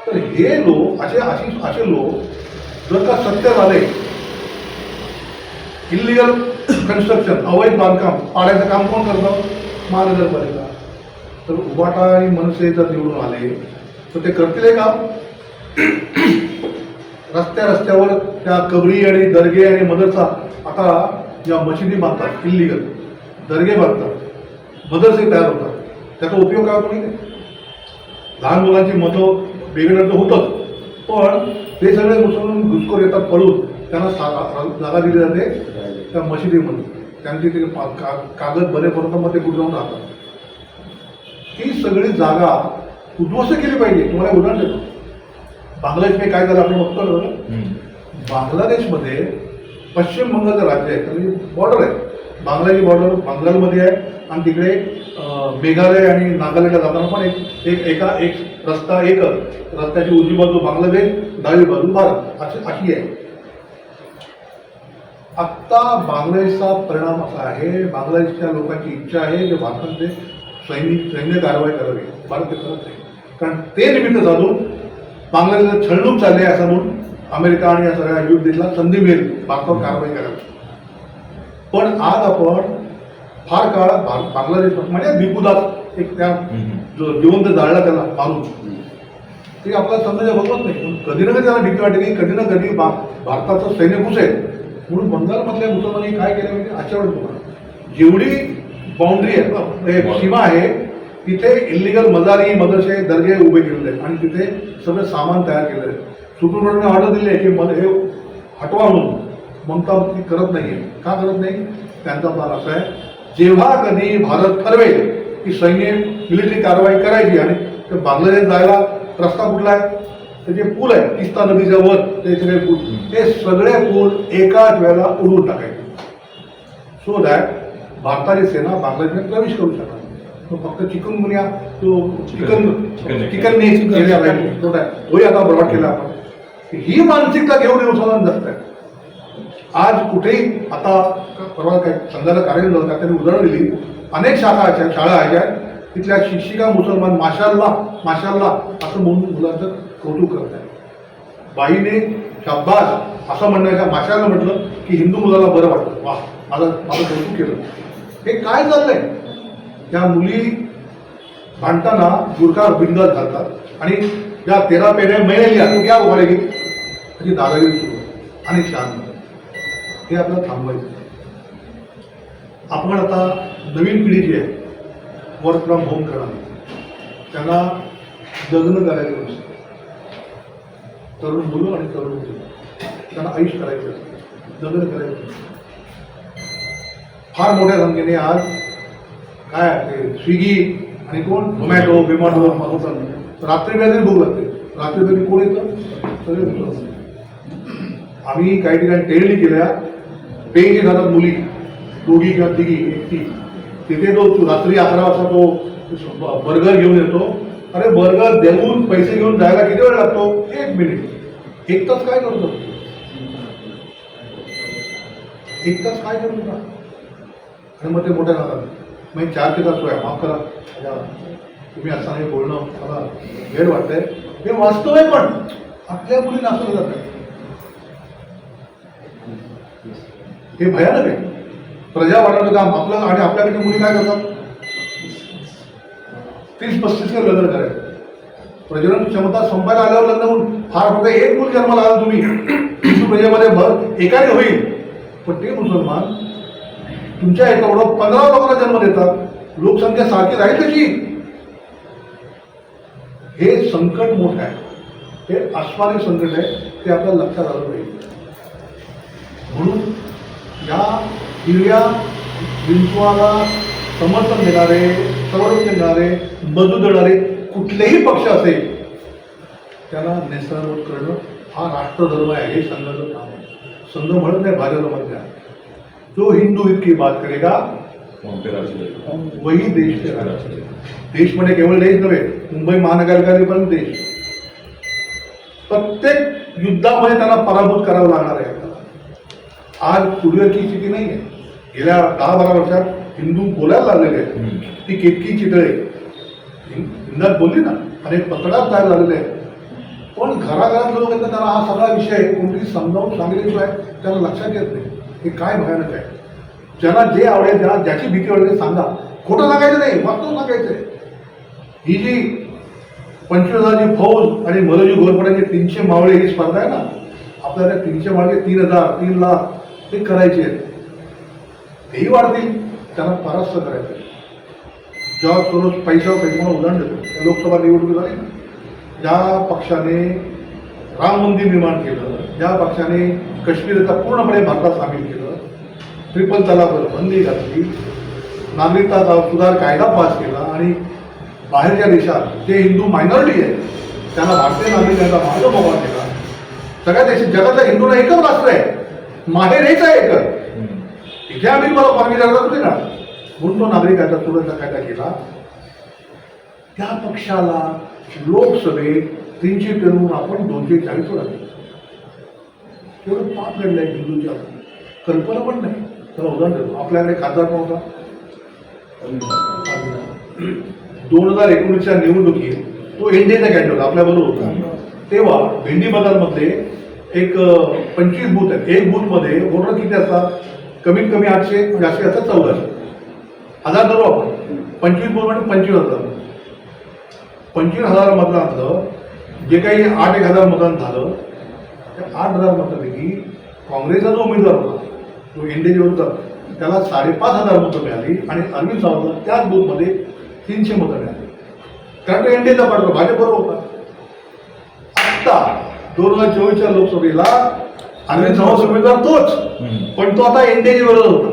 तर हे लोक असे लोक जर का सत्य झाले, इलिगल कन्स्ट्रक्शन, अवैध बांधकाम पाडायचं काम कोण करतं? महानगरपालिका. तर उभाटा आणि मनसे जर निवडून आले तर ते करतील हे काम. रस्त्यावर त्या कबरी आणि दर्गे आणि मदरसा, आता ज्या मशिदी बांधतात इलिगल, दर्गे बांधतात, मदरसे तयार होतात, त्याचा उपयोग काय होतो? लहान मुलांची मतं वेगळं तर होतंच, पण ते सगळे मुसलमान घुसखोर येतात पळून, त्यांना जागा दिली जाते त्या मशिदीमध्ये, त्यांची ते कागद बरेपर्यंत मग ते कुठे जाऊन राहतात. ही सगळी जागा उद्ध्वस्त केली पाहिजे. तुम्हाला उदाहरण देतो, बांगलादेशमध्ये काय झालं आपण बघतो. बांगलादेशमध्ये पश्चिम बंगालचं राज्य आहे, म्हणजे बॉर्डर आहे, बांगलाची बॉर्डर बंगालमध्ये आहे, आणि तिकडे मेघालय आणि नागालँडला जाताना पण एक रस्ता, एकच रस्त्याची उजवी बाजू बांगलादेश, डावी बाजू भारत, अशी आहे. आत्ता बांगलादेशचा परिणाम असा आहे, बांगलादेशच्या लोकांची इच्छा आहे की भारताचे सैन्य कारवाई करावी. भारत ते करत नाही, कारण ते निमित्त साधून बांगलादेशात छळणूक चालली आहे असं म्हणून अमेरिका आणि या सगळ्या युद्ध देशाला संधी मिळेल भारतावर कारवाई करावी. पण आज आपण फार काळ बांगलादेश म्हणजे बिपुदास एक त्या जो जिवंत जाळला त्याला मारून ते आपल्याला समजायला बघत नाही. पण कधी ना कधी त्याला भीती वाटते की कधी ना कधी भारताचं सैन्य घुसेल. म्हणून बंगालमधल्या मुसलमानांनी काय केलं म्हणजे आचरण तुम्हाला जेवढी बाउंड्री आहे सीमा आहे तिथे इलिगल मजारी मदरसे दर्गे उभे केलेले आहेत आणि तिथे सगळं सामान तयार केलेलं आहे. सुप्रीम कोर्टाने ऑर्डर दिली आहे की हे हटवा म्हणून. ममता ती करत नाहीये. का करत नाही? त्यांचा प्लॅन असा आहे जेव्हा कधी भारत ठरवेल की सैन्य मिलिटरी कारवाई करायची आणि ते बांगलादेश जायला रस्ता कुठला आहे ते जे पूल आहे तिस्ता नदीच्या वर ते सगळे पूल ते सगळे पूल एकाच वेळेला उडवून टाकायचे सो दॅट भारताची सेना बांगलादेशमध्ये प्रवेश करू शकणार. तो फक्त चिकनगुनिया तो चिकन एरिया तोही आता ब्रॉड केला आपण. ही मानसिकता घेऊन मुसलमान जात आहे. आज कुठेही आता परवा काय संघाला कार्यक्रम झाला त्यांनी उदाहरण दिली. अनेक शाळा आहेत तिथल्या शिक्षिका मुसलमान माशाल्लाह असं म्हणून मुलांचं कौतुक करत आहे. बाईने शाब्बास असं म्हणण्याच्या माशाला म्हटलं की हिंदू मुलाला बरं वाटतं. वा माझं कौतुक केलं. हे काय चाललंय? त्या मुली भांडताना बुरखा बिंदास घालतात आणि ज्या 13 महिने लिहा तो क्या उभारेगी म्हणजे दादागिरी सुरू आहे आणि शांत हे आपल्याला थांबवायचं. आपण आता नवीन पिढी जी आहे वर्क फ्रॉम होम करणार त्यांना लग्न करायचं नसतं. तरुण मुलं आणि तरुण मुलं त्यांना आयुष करायचं असतं लग्न करायचं. फार मोठ्या संख्येने आज काय ते स्विगी आणि कोण झोमॅटो मागवतात. रात्री वेळेला भूक लागते. रात्री वेळी कोण येतं सगळे. आम्ही काही ठिकाणी टेरली केल्या 2,000 मुली 2 किंवा 3 एकटी तिथे तो रात्री 11 वाजता तो बर्गर घेऊन येतो. अरे बर्गर देऊन पैसे घेऊन जायला किती वेळ लागतो? 1 मिनिट. 1 तास काय करतो? 1 तास काय करतो का? आणि मग ते मोठ्या जातात मग 4 ते 5 सोया माफ करा तुम्ही असं नाही बोलणं मला वेळ वाटतंय. हे वास्तव आहे पण आपल्या मुली नाचवलं जात आहे. हे भयानक आहे. प्रजा वाढवलं काम आपलं आणि आपल्याकडे मुली काय करतात 30-35 लग्न करायचं. प्रजनन क्षमता संपायला आल्यावर लग्न होऊन फार फक्त 1 मूल जन्माला आला तुम्ही हिंदू प्रजेमध्ये भर एकाने होईल. पण ते मुसलमान तुमच्या एवढं 15 लोकांना जन्म देतात. लोकसंख्या सारखी राहील कशी? हे संकट मोठं आहे. हे आस्मानी संकट आहे. ते आपल्याला लक्षात आलं पाहिजे. म्हणून या हिरव्या विंचवाला समर्थन देणारे संरक्षण देणारे मजूर देणारे कुठलेही पक्ष असेल त्याला नेस्तनाबूत करणं हा राष्ट्रधर्म आहे. हे संघाचं काम आहे. संघ म्हणत नाही भाजपमधल्या जो हिंदू इतकी बात करेगा वही देश के राजा. देश म्हणजे केवळ देश नव्हे मुंबई महानगरपालिका पण देश. प्रत्येक युद्धामध्ये त्यांना पराभूत करावं लागणार आहे. आज पूर्वीची स्थिती नाही आहे. गेल्या 10-12 वर्षात हिंदू बोलायला लागलेले आहेत. ती केतकी चितळे हिंदात बोलली ना अनेक पत्रकार तयार झालेले आहेत. पण घराघरातले लोक आहेत त्यांना हा सगळा विषय कोणती समजावून सांगितल्याशिवाय त्यांना लक्षात येत नाही. हे काय भयानक आहे. ज्यांना जे आवडेल ज्यांना ज्याची भीती वाटते सांगा. खोटं सांगायचं नाही वास्तव सांगायचं आहे. ही जी 25,000ची फौज आणि मलोजी घोरपड्याचे 300 मावळे ही स्पर्धा आहे ना आपल्याला 300 मावळे 3,000 3 लाख ते करायचे आहेत. तेही वाढतील. त्यांना परास्त करायचं. जेव्हा सोरोस पैशावर मला उदाहरण देतो लोकसभा निवडणूक झाली ना ज्या पक्षाने राम मंदिर निर्माण केलं ज्या पक्षाने काश्मीरचा पूर्णपणे भारतात सामील केलं 3 तलाकवर बंदी घातली नागरिकता सुधार कायदा पास केला आणि बाहेरच्या देशात जे हिंदू मायनॉरिटी आहे त्यांना भारतीय नागरिकांचा मार्ग मोकळा केला. सगळ्या देशात जगातल्या हिंदूंना एकच राष्ट्र आहे. माहेर हेच आहे एकच. इथे आम्ही मला परमिशन करता होते ना म्हणून तो नागरिकांचा सुरक्षा कायदा केला. त्या पक्षाला लोकसभेत 300 करून आपण 240 वर आले. एवढं पाप घडलंय हिंदूच्या कल्पना पण नाही. त्याला उदाहरण देतो. आपल्याकडे खासदार कोण होता 2019च्या निवडणुकीत तो एनडीएचा कॅन्डिडेट होता आपल्याबरोबर होता. तेव्हा भेंडी बाजारमध्ये एक 25 बूथ आहेत. एक बूथमध्ये वोटर किती असतात कमीत कमी 800, जास्तीत जास्त 1400. 1000 धरू आपण. 25 बूथ म्हणजे 25,000. 25,000 मतदानातलं जे काही 8,000 मतदान झालं, त्या 8,000 मतांपैकी काँग्रेसचा जो उमेदवार होता, जो एनडीए होता, त्याला 5,500 मतं मिळाली आणि अरविंद सावंतला त्याच बूथमध्ये 300 मतं मिळाली. कारण तो एनडीएचा पाठवा भाजपबरोबर होता. आत्ता 2024च्या लोकसभेला अरविंद सावंत उमेदवार तोच, पण तो आता एनडीएच्या विरोधात होता.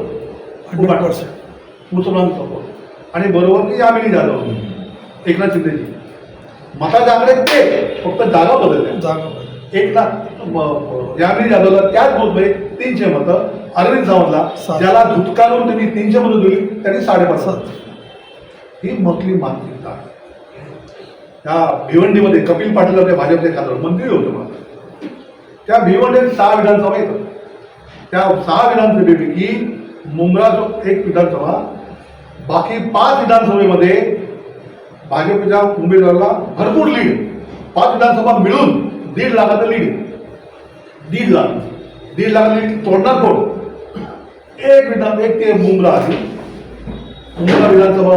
मुसलमान सपोर्ट आणि बरोबर ती यामिनी जाधव, एकनाथ शिंदेची मताच्या आकडे ते फक्त जागा बदलल्या. यामिनी जाधवला त्याच बूथमध्ये 300 मतं, अरविंद सावंतला ज्याला धुतकारून त्यांनी 300 मतं दिली त्यांनी 550. ही मधली मानसिकता आहे. त्या भिवंडीमध्ये कपिल पाटील होते, भाजपचे खासदार मंत्री होते. मला त्या भिवंडीत 6 विधानसभा येतात. त्या 6 विधानसभेपैकी मुंब्रा एक विधानसभा, बाकी 5 विधानसभेमध्ये भाजपच्या उमेदवाराला भरपूर लीड. 5 विधानसभा मिळून 1.5 लाखाचं लीड. 1.5 लाख लीड तोडणार कोण? एक ते मुंब्रा आली. मुंब्रा विधानसभा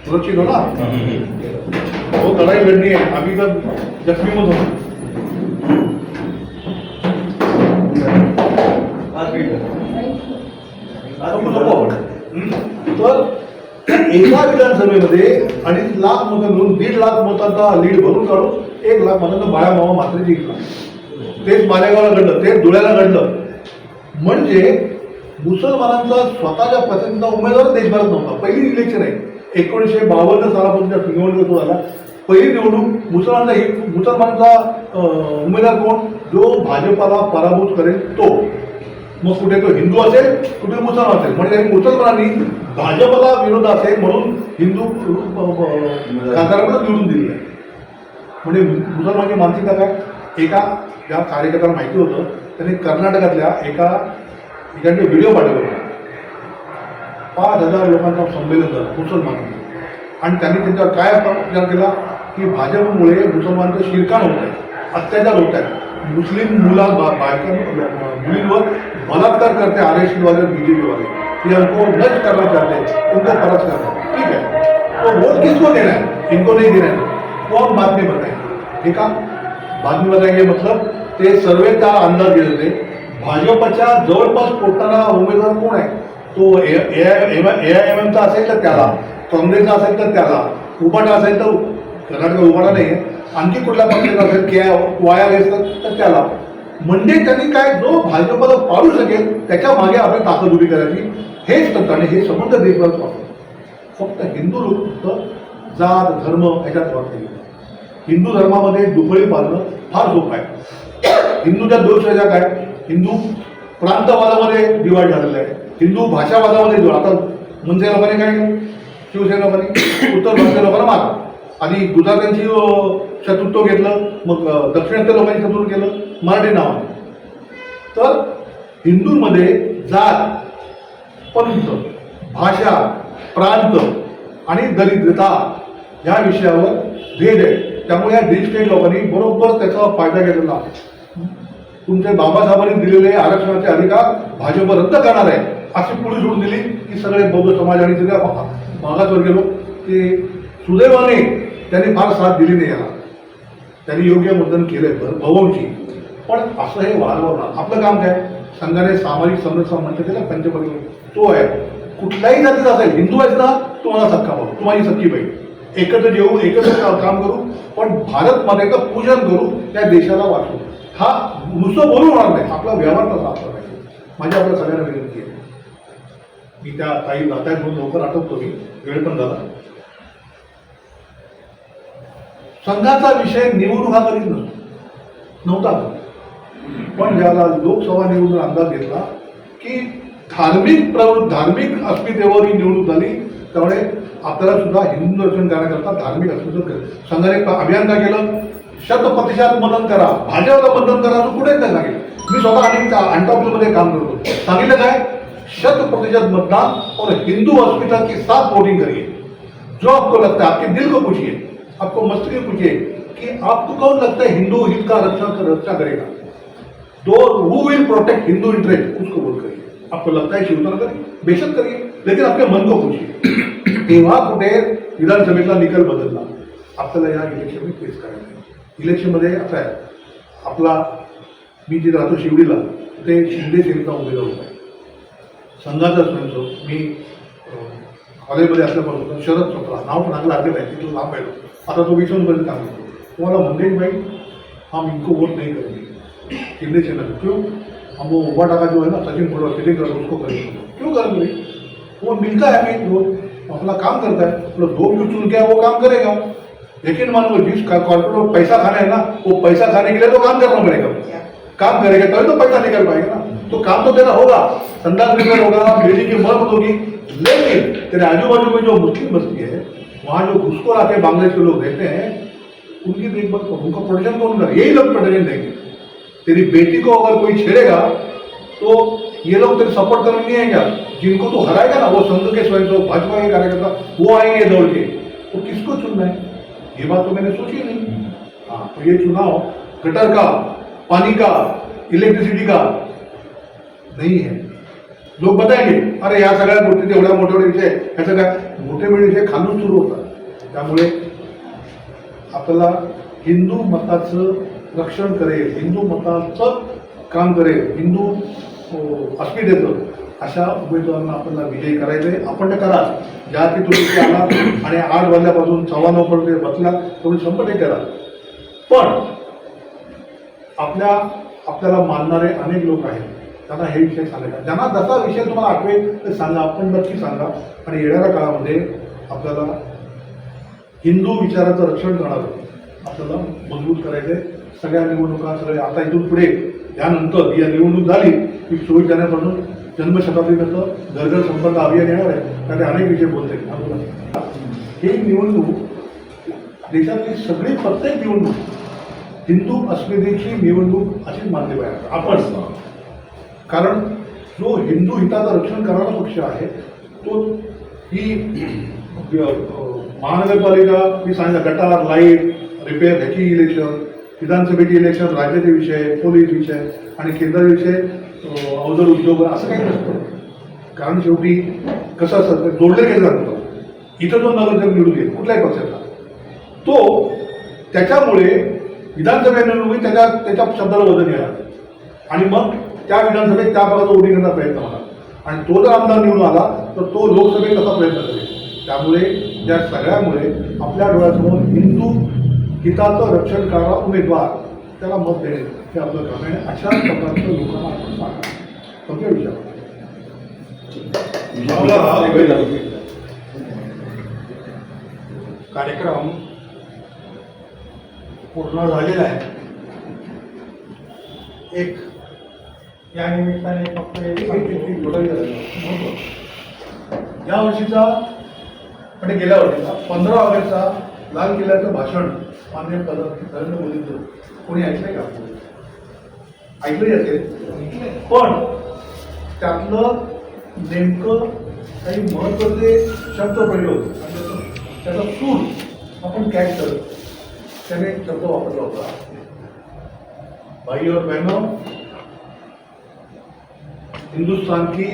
सुरक्षित हो ना, वो लड़ाई लड़नी है. अभी तक जख्मी मत हो. तर एका विधानसभेमध्ये 2.5 लाख मतं मिळून 1.5 लाख मतांचा लीड भरून काढून 1 लाख मतांना बाळा मामा मात्र जिंकला. तेच मालेगावला घडलं, तेच धुळ्याला घडलं. म्हणजे मुसलमानांचा स्वतःच्या पसंतीचा उमेदवार देशभरात नव्हता. पहिली इलेक्शन आहे 1952 सालापासून निवडणूक झाला. पहिली निवडणूक मुसलमानांचा उमेदवार कोण? जो भाजपाला पराभूत करेल तो. मग कुठे तो हिंदू असेल, कुठे मुसलमान असेल. म्हणजे मुसलमानांनी भाजपला विरोध असेल म्हणून हिंदू खासदारांना निवडून दिली आहे. म्हणजे मुसलमानांची मानसिकता काय? एका ज्या कार्यकर्त्याला माहिती होतं त्यांनी कर्नाटकातल्या एका ठिकाणी व्हिडिओ पाठवला होता. 5,000 लोकांचं संमेलन झालं मुसलमानांचं आणि त्यांनी त्यांच्यावर काय विचार केला की भाजपमुळे मुसलमानांचं शिरकाण होत आहे, अत्याचार होत आहे. मुस्लिम मुलींवर बलात्कार करते आरएसएसवाले, बीजेपीवाले. ये हमको नष्ट करना चाहते हैं, उनको परस्त करना. ठीक है, तो वोट किसको देना है? इनको नहीं देना है. वो हम बाद में बताएंगे. ठीक है, बाद में बताएंगे. मतलब ते सर्वेचा अंदाज घेत होते. भाजपच्या जवळपास पोटणारा उमेदवार कोण आहे? तो AIMचा असेल तर त्याला, काँग्रेसचा असेल तर त्याला, उबाटा असेल तर कर्नाटक उबाटा नाही आहे, आणखी कुठल्या पक्षाचा असेल वाया असेल तर त्याला. म्हणजे त्यांनी काय, जो भाजपला पाडू शकेल त्याच्या मागे आपली ताकद उभी करायची. हेच तंत्राने हे संबंध देशभरात वापरतात. फक्त हिंदू लोक फक्त जात धर्म ह्याच्यात वापरले. हिंदू धर्मामध्ये दुफळी पाळणं फार सोपं आहे. हिंदूच्या दोषाच्या काय, हिंदू प्रांतवादामध्ये डिवाइड झालेला आहे, हिंदू भाषावादामध्ये डिवाइड. आता म्हणजे लोकांनी काय, शिवसेना लोकांनी उत्तर भारतीय लोकांना मारलं. आधी गुजरात्यांची शत्रुत्व घेतलं, मग दक्षिणात्य लोकांनी शत्रुत्व केलं मराठी नावाने. तर हिंदूंमध्ये जात, पंथ, भाषा, प्रांत आणि दरिद्रता या विषयावर भेद आहे. त्यामुळे या डीप स्टेट लोकांनी बरोबर त्याचा फायदा घेतलेला आहे. तुमचे बाबासाहेबांनी दिलेले आरक्षणाचे अधिकार भाजप रद्द करणार आहे अशी पुढे सोडून दिली की सगळे बौद्ध समाज आणि सगळ्या मागासवर्गीय लोक ते सुदैवाने त्यांनी फार साथ दिली नाही याला. त्यांनी योग्य मतदान केलंय भवंशी. पण असं हे वाढवणार आपलं काम काय? संघाने सामाजिक संरक्षण म्हणते त्याला पंचपरिवार तो आहे. कुठल्याही जातीचा असेल, हिंदू आहेस ना, तुम्हाला सख्खा भाऊ, तुम्हाला सख्खी बहीण, एकत्र येऊ, एकत्र काम करू, पण भारत मातेचं पूजन करू, त्या देशाला वाचवू. हा नुसतं बोलून होणार नाही, आपला व्यवहार तसा असला पाहिजे. माझी आपल्या सगळ्यांना विनंती आहे. मी त्या ताई जाता म्हणून लवकर आठवतो, मी वेळ पण झाला. संघाचा विषय निवडणूक हा कधीच नव्हता. पण ज्याला लोकसभा निवडणूक अंदाज घेतला की धार्मिक अस्मितेवर ही निवडणूक झाली, त्यामुळे आपल्याला सुद्धा हिंदू दर्शन करण्याकरता धार्मिक अस्मितेवर केलं. संघाने अभियान काय केलं? 100% मतदान करा, भाजपला मतदान करा, असं कुठेच नाही सांगितलं. मी स्वतः अनेक अंटापूरमध्ये काम करतो, सांगितलं काय? 100% मतदान और हिंदू अस्मिता के साथ वोटिंग करिए. जो आपको लगता है, आपके दिल को पूछिए, आपको मस्तिष्क पूछिए कि आपको कौन लगता है हिंदू हित का रक्षा करेगा. तो हु विल प्रोटेक्ट हिंदू इंटरेस्ट उसको वोट करिए. आपको लगता है शिवसेना करिए, बेशक करिए, लेकिन आपके मन को पूछिए. तेव्हा कुठे विधानसभेतला निकाल बदलला आपल्याला या इलेक्शन फेस करायचं आहे. इलेक्शनमध्ये असं आहे, आपला मी जिथे राहतो शिवडीला ते शिंदे सेनेचा उमेदवार होता आहे. संघाचा स्वयंसेवक मी कॉलेजमध्ये असल्यापासून शरद चोपडा नाव पण आपलं आगे आहे, तिथं लांब आहे. आता तो विश्वपर्यंत काम करतो. तुम्हाला मंगेश भाई हम इनको वोट नहीं करेंगे शिंदे सेना. क्यों? हम वो उभा टाका जो है ना सचिन पवार सीधे कर उसको करेंगे. क्यों करेंगे? वो मिलता है हमें, वो अपना काम करता है. मतलब दो व्यू चुन के वो काम करेगा. लेकिन मान लो जिस कॉर्पोरेट में पैसा खाना है ना, वो पैसा खाने के लिए तो काम करना पड़ेगा. काम करेगा तभी तो पैसा निकल पाएगा ना. तो काम तो तेरा होगा, संडास रिपेयर होगा, बिजली की मरम्मत होगी. लेकिन तेरे आजू बाजू में जो मुस्लिम बस्ती है, वहाँ जो घुसखोर आके बांग्लादेश के लोग रहते हैं, उनकी देखभाल करो, उनका प्रोटेक्शन कौन करेगा? यही लोग प्रोटेक्शन देंगे. तेरी बेटी को अगर कोई छेड़ेगा तो ये लोग तेरे सपोर्ट करने नहीं आएंगे. जिनको तो हराएगा ना वो संघ के स्वयंसेवक भाजपा के कार्यकर्ता वो आएंगे दौड़ के. तो किसको चुनना है? ये बात तो मैंने सोची नहीं. हाँ, तो ये चुनाव गटर का, पानी का, इलेक्ट्रिसिटी का नहीं है. लोग बताएंगे अरे या सगळ्या गोष्टी एवढ्या मोठे मोठे विषय, ह्याचं काय? मोठे मोठे विषय खालून सुरू होतात. त्यामुळे आपल्याला हिंदू मताचं रक्षण करेल, हिंदू मताचं काम करेल, हिंदू अस्मितेचं अशा उमेदवारांना आपल्याला विजयी करायचंय. आपण ते करा. ज्या की तुम्ही आला आणि 8 वाजल्यापासून 9:15 पर्यंत बसला तुम्ही 100% करा. पण आपल्याला मानणारे अनेक लोक आहेत, त्यांना हे विषय सांगायचा. ज्यांना जसा विषय तुम्हाला आठवेल ते सांगा, आपण नक्की सांगा. आणि येणाऱ्या काळामध्ये आपल्याला हिंदू विचाराचं रक्षण करणारं आपल्याला मजबूत करायचंय. सगळ्या निवडणुका सगळ्या आता इथून पुढे यानंतर ही निवडणूक झाली की 24 जानेवारीपासून जन्मशताब्दीनंतर घर घर संपर्क अभियान येणार आहे. त्याने अनेक विषय बोलते. ही निवडणूक देशातली सगळी प्रत्येक निवडणूक हिंदू अस्मितेची निवडणूक अशीच मानली पाहिजे आपण. कारण जो हिंदू हिताचं रक्षण करणारा पक्ष आहे तो ही महानगरपालिका मी सांगितलं गटार, लाईट, रिपेअर ह्याची इलेक्शन, विधानसभेची इलेक्शन, राज्याचे विषय, पोलीस विषय आणि केंद्राचे विषय, अवजड उद्योग असं काही नसतं. कारण शेवटी कसं असतं जोडले गेलं जातं. इथं जो नगरसेवक निवडून येईल कुठल्याही पक्षाचा तो त्याच्यामुळे विधानसभा निवडणुकीत त्याच्या शब्दाला वजन येणार आणि मग त्या विधानसभेत त्या भागाचा उडी करण्याचा प्रयत्न होणार. आणि तो जर आमदार निवडून आला तर तो लोकसभेत तसा प्रयत्न करेल. त्यामुळे या सगळ्यामुळे आपल्या डोळ्यासमोर हिंदू हिताचं रक्षण करणारा उमेदवार त्याला मत देणे हे आपलं काम आहे. अशा प्रकारचं लोकांना आपण सांगा. कोणत्या विषयावर कार्यक्रम पूर्ण झालेला आहे. एक या निमित्ताने फक्त या वर्षीचा म्हणजे गेल्या वर्षीचा 15 ऑगस्टचा लाल किल्ल्याचं भाषण माननीय नरेंद्र मोदींचं कोणी ऐकलंय का? ऐकलंही असेल. पण त्यातलं नेमकं काही महत्त्वाचे शब्दप्रयोग त्याचा सूर आपण कॅच करतो. त्याने शब्द वापरला होता, भाई और बहनों, हिंदुस्तान की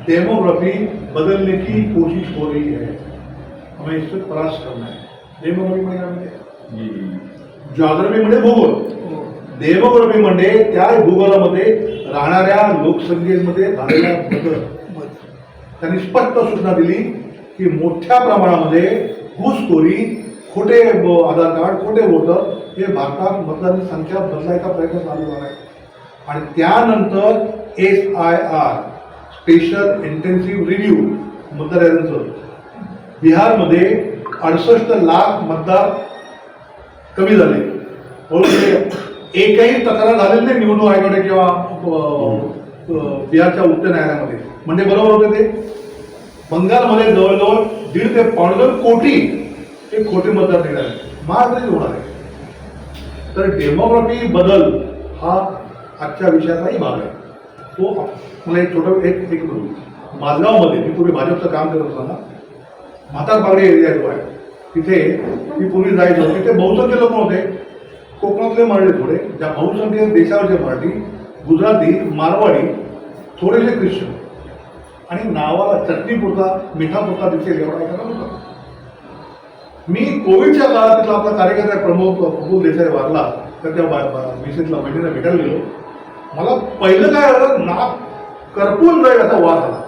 डेमोग्राफी बदलने की कोशिश हो रही है, हमें इससे परास्त करना है. डेमोग्राफी म्हणजे जॉग्राफी म्हणजे भूगोल. डेमोग्राफी म्हणजे त्या भूगोलामध्ये राहणाऱ्या लोकसंख्येमध्ये झालेला बदल. त्यांनी स्पष्ट सूचना दिली की मोठ्या प्रमाणामध्ये घुसखोरी, खोटे आधार कार्ड, खोटे वोटर हे भारतात मतदारांची संख्या बदलायचा प्रयत्न चालू झाला आहे. आणि त्यानंतर SIR स्पेशल इंटेन्सिव्ह रिव्ह्यू मतदारांचं बिहारमध्ये 68 लाख मतदार कमी झाले. एकही तक्रार झालेली नाही निवडणूक आयोगाने किंवा बिहारच्या उच्च न्यायालयामध्ये. म्हणजे बरोबर होते ते. बंगालमध्ये जवळजवळ 1.5 ते 1.5 कोटी हे खोटे मतदार निघाले. महाराष्ट्रात होणार आहे. तर डेमोग्राफी बदल हा आजच्या विषयाचाही भाग आहे. तो मला एक छोटं एक माझगावमध्ये मी पूर्वी भाजपचं काम करत असताना म्हातारबागडे एरिया जो आहे तिथे मी पूर्वी जायचो. तिथे बहुसंख्य लोक होते, कोकणातले मराठी थोडे, ज्या बहुसंख्य देशावरचे मराठी गुजराती, मारवाडी, थोडेसे ख्रिश्चन आणि नावाला चटणीपुरता मिठापुरता दिसेल एवढा एखादा होता. मी कोविडच्या काळात तिथला आपला कार्यकर्ता प्रमोद देसाई वारला तर त्या मिसेसला बहिणीला भेटायला गेलो. मला पहिलं काय झालं, नाक करपून जाईल असा वास आला.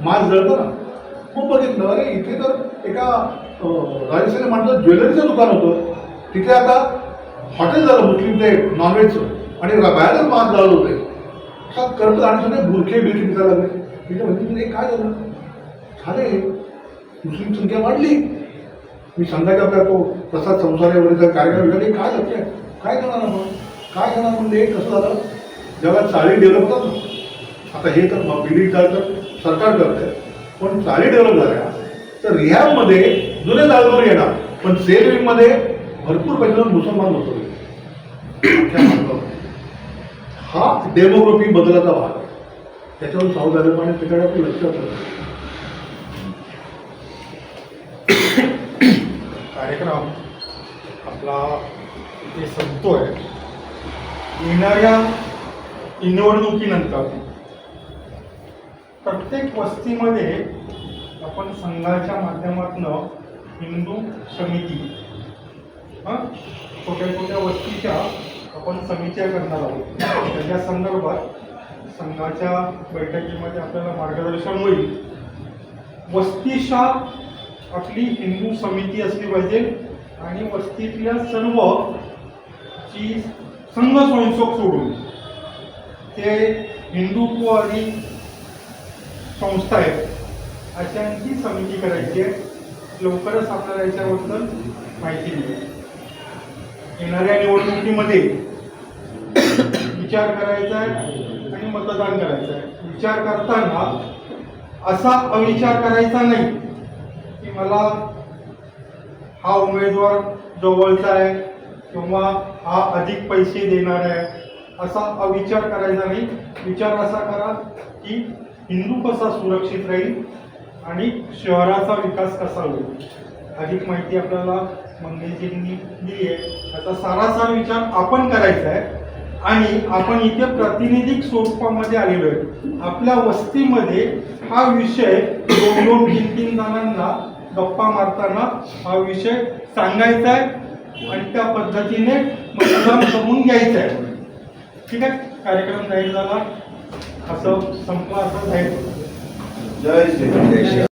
मास्क जळतं ना, खूप बघितलं अरे इथे तर एका राजस्थानी माणसाचं ज्वेलरीचं दुकान होतं, तिथे आता हॉटेल झालं मुस्लिम ते नॉनव्हेजचं आणि बाहेरच मास्क जळत होते. असा करतं आणि सगळे बुरखे बिरखे दिसायला लागले. तिथे म्हणजे काय झालं, झाले मुस्लिम संख्या वाढली. मी संघाचा आपला तो प्रसाद संसारे वगैरे कार्यक्रम विचारले काय लक्ष आहे, काय करणार आपण, काय करणार म्हणजे कसं झालं, जगात चाळी डेव्हलप होतात ना. आता हे तर बिल्डिंग चाल तर सरकार करत आहे, पण चाळी डेव्हलप झाल्या तर रिहॅबमध्ये जुने जागेवर येणार, पण सेल विंगमध्ये भरपूर पैशावर मुसलमान बसवले. हा डेमोग्राफी बदलाचा भाग आहे. त्याच्यावर साऊथ झालं पाणी त्याच्याकडे आपण लक्ष ठेवलं. कार्यक्रम आपला इथे संपतोय. येणाऱ्या निवडणुकीनंतर प्रत्येक वस्तीमध्ये आपण संघाच्या माध्यमातून हिंदू समिती छोट्या छोट्या वस्तीच्या आपण समित्या करणार आहोत. त्याच्या संदर्भात संघाच्या बैठकीमध्ये आपल्याला मार्गदर्शन होईल. वस्तीशा आपली हिंदू समिती असली पाहिजे आणि वस्तीतल्या सर्व जी संघ स्वयंसेवक सोडून ते हिंदुत्ववादी संस्था आहेत अशांची समिती करायची आहे. लवकरच आपल्याला याच्याबद्दल माहिती मिळेल. येणाऱ्या निवडणुकीमध्ये विचार करायचा आहे आणि मतदान करायचं आहे. विचार करताना असा अविचार करायचा नाही की मला हा उमेदवार जवळचा आहे किंवा हा अधिक पैसे देणार आहे, असा अविचार करायचा नाही. विचार असा करा की हिंदू कसा सुरक्षित राहील आणि शहराचा विकास कसा होईल. अधिक माहिती आपल्याला मंगेशजींनी दिली आहे. याचा सारासार विचार आपण करायचा आहे आणि आपण इथे प्रातिनिधिक स्वरूपामध्ये आलेलो आहे. आपल्या वस्तीमध्ये हा विषय 2-3 जणांना गप्पा मारताना हा विषय सांगायचा आहे आणि त्या पद्धतीने मतदान करून घ्यायचं आहे. ठीक आहे. कार्यक्रम जाहीर झाला, असं संपला, असं जाहीर. जय श्री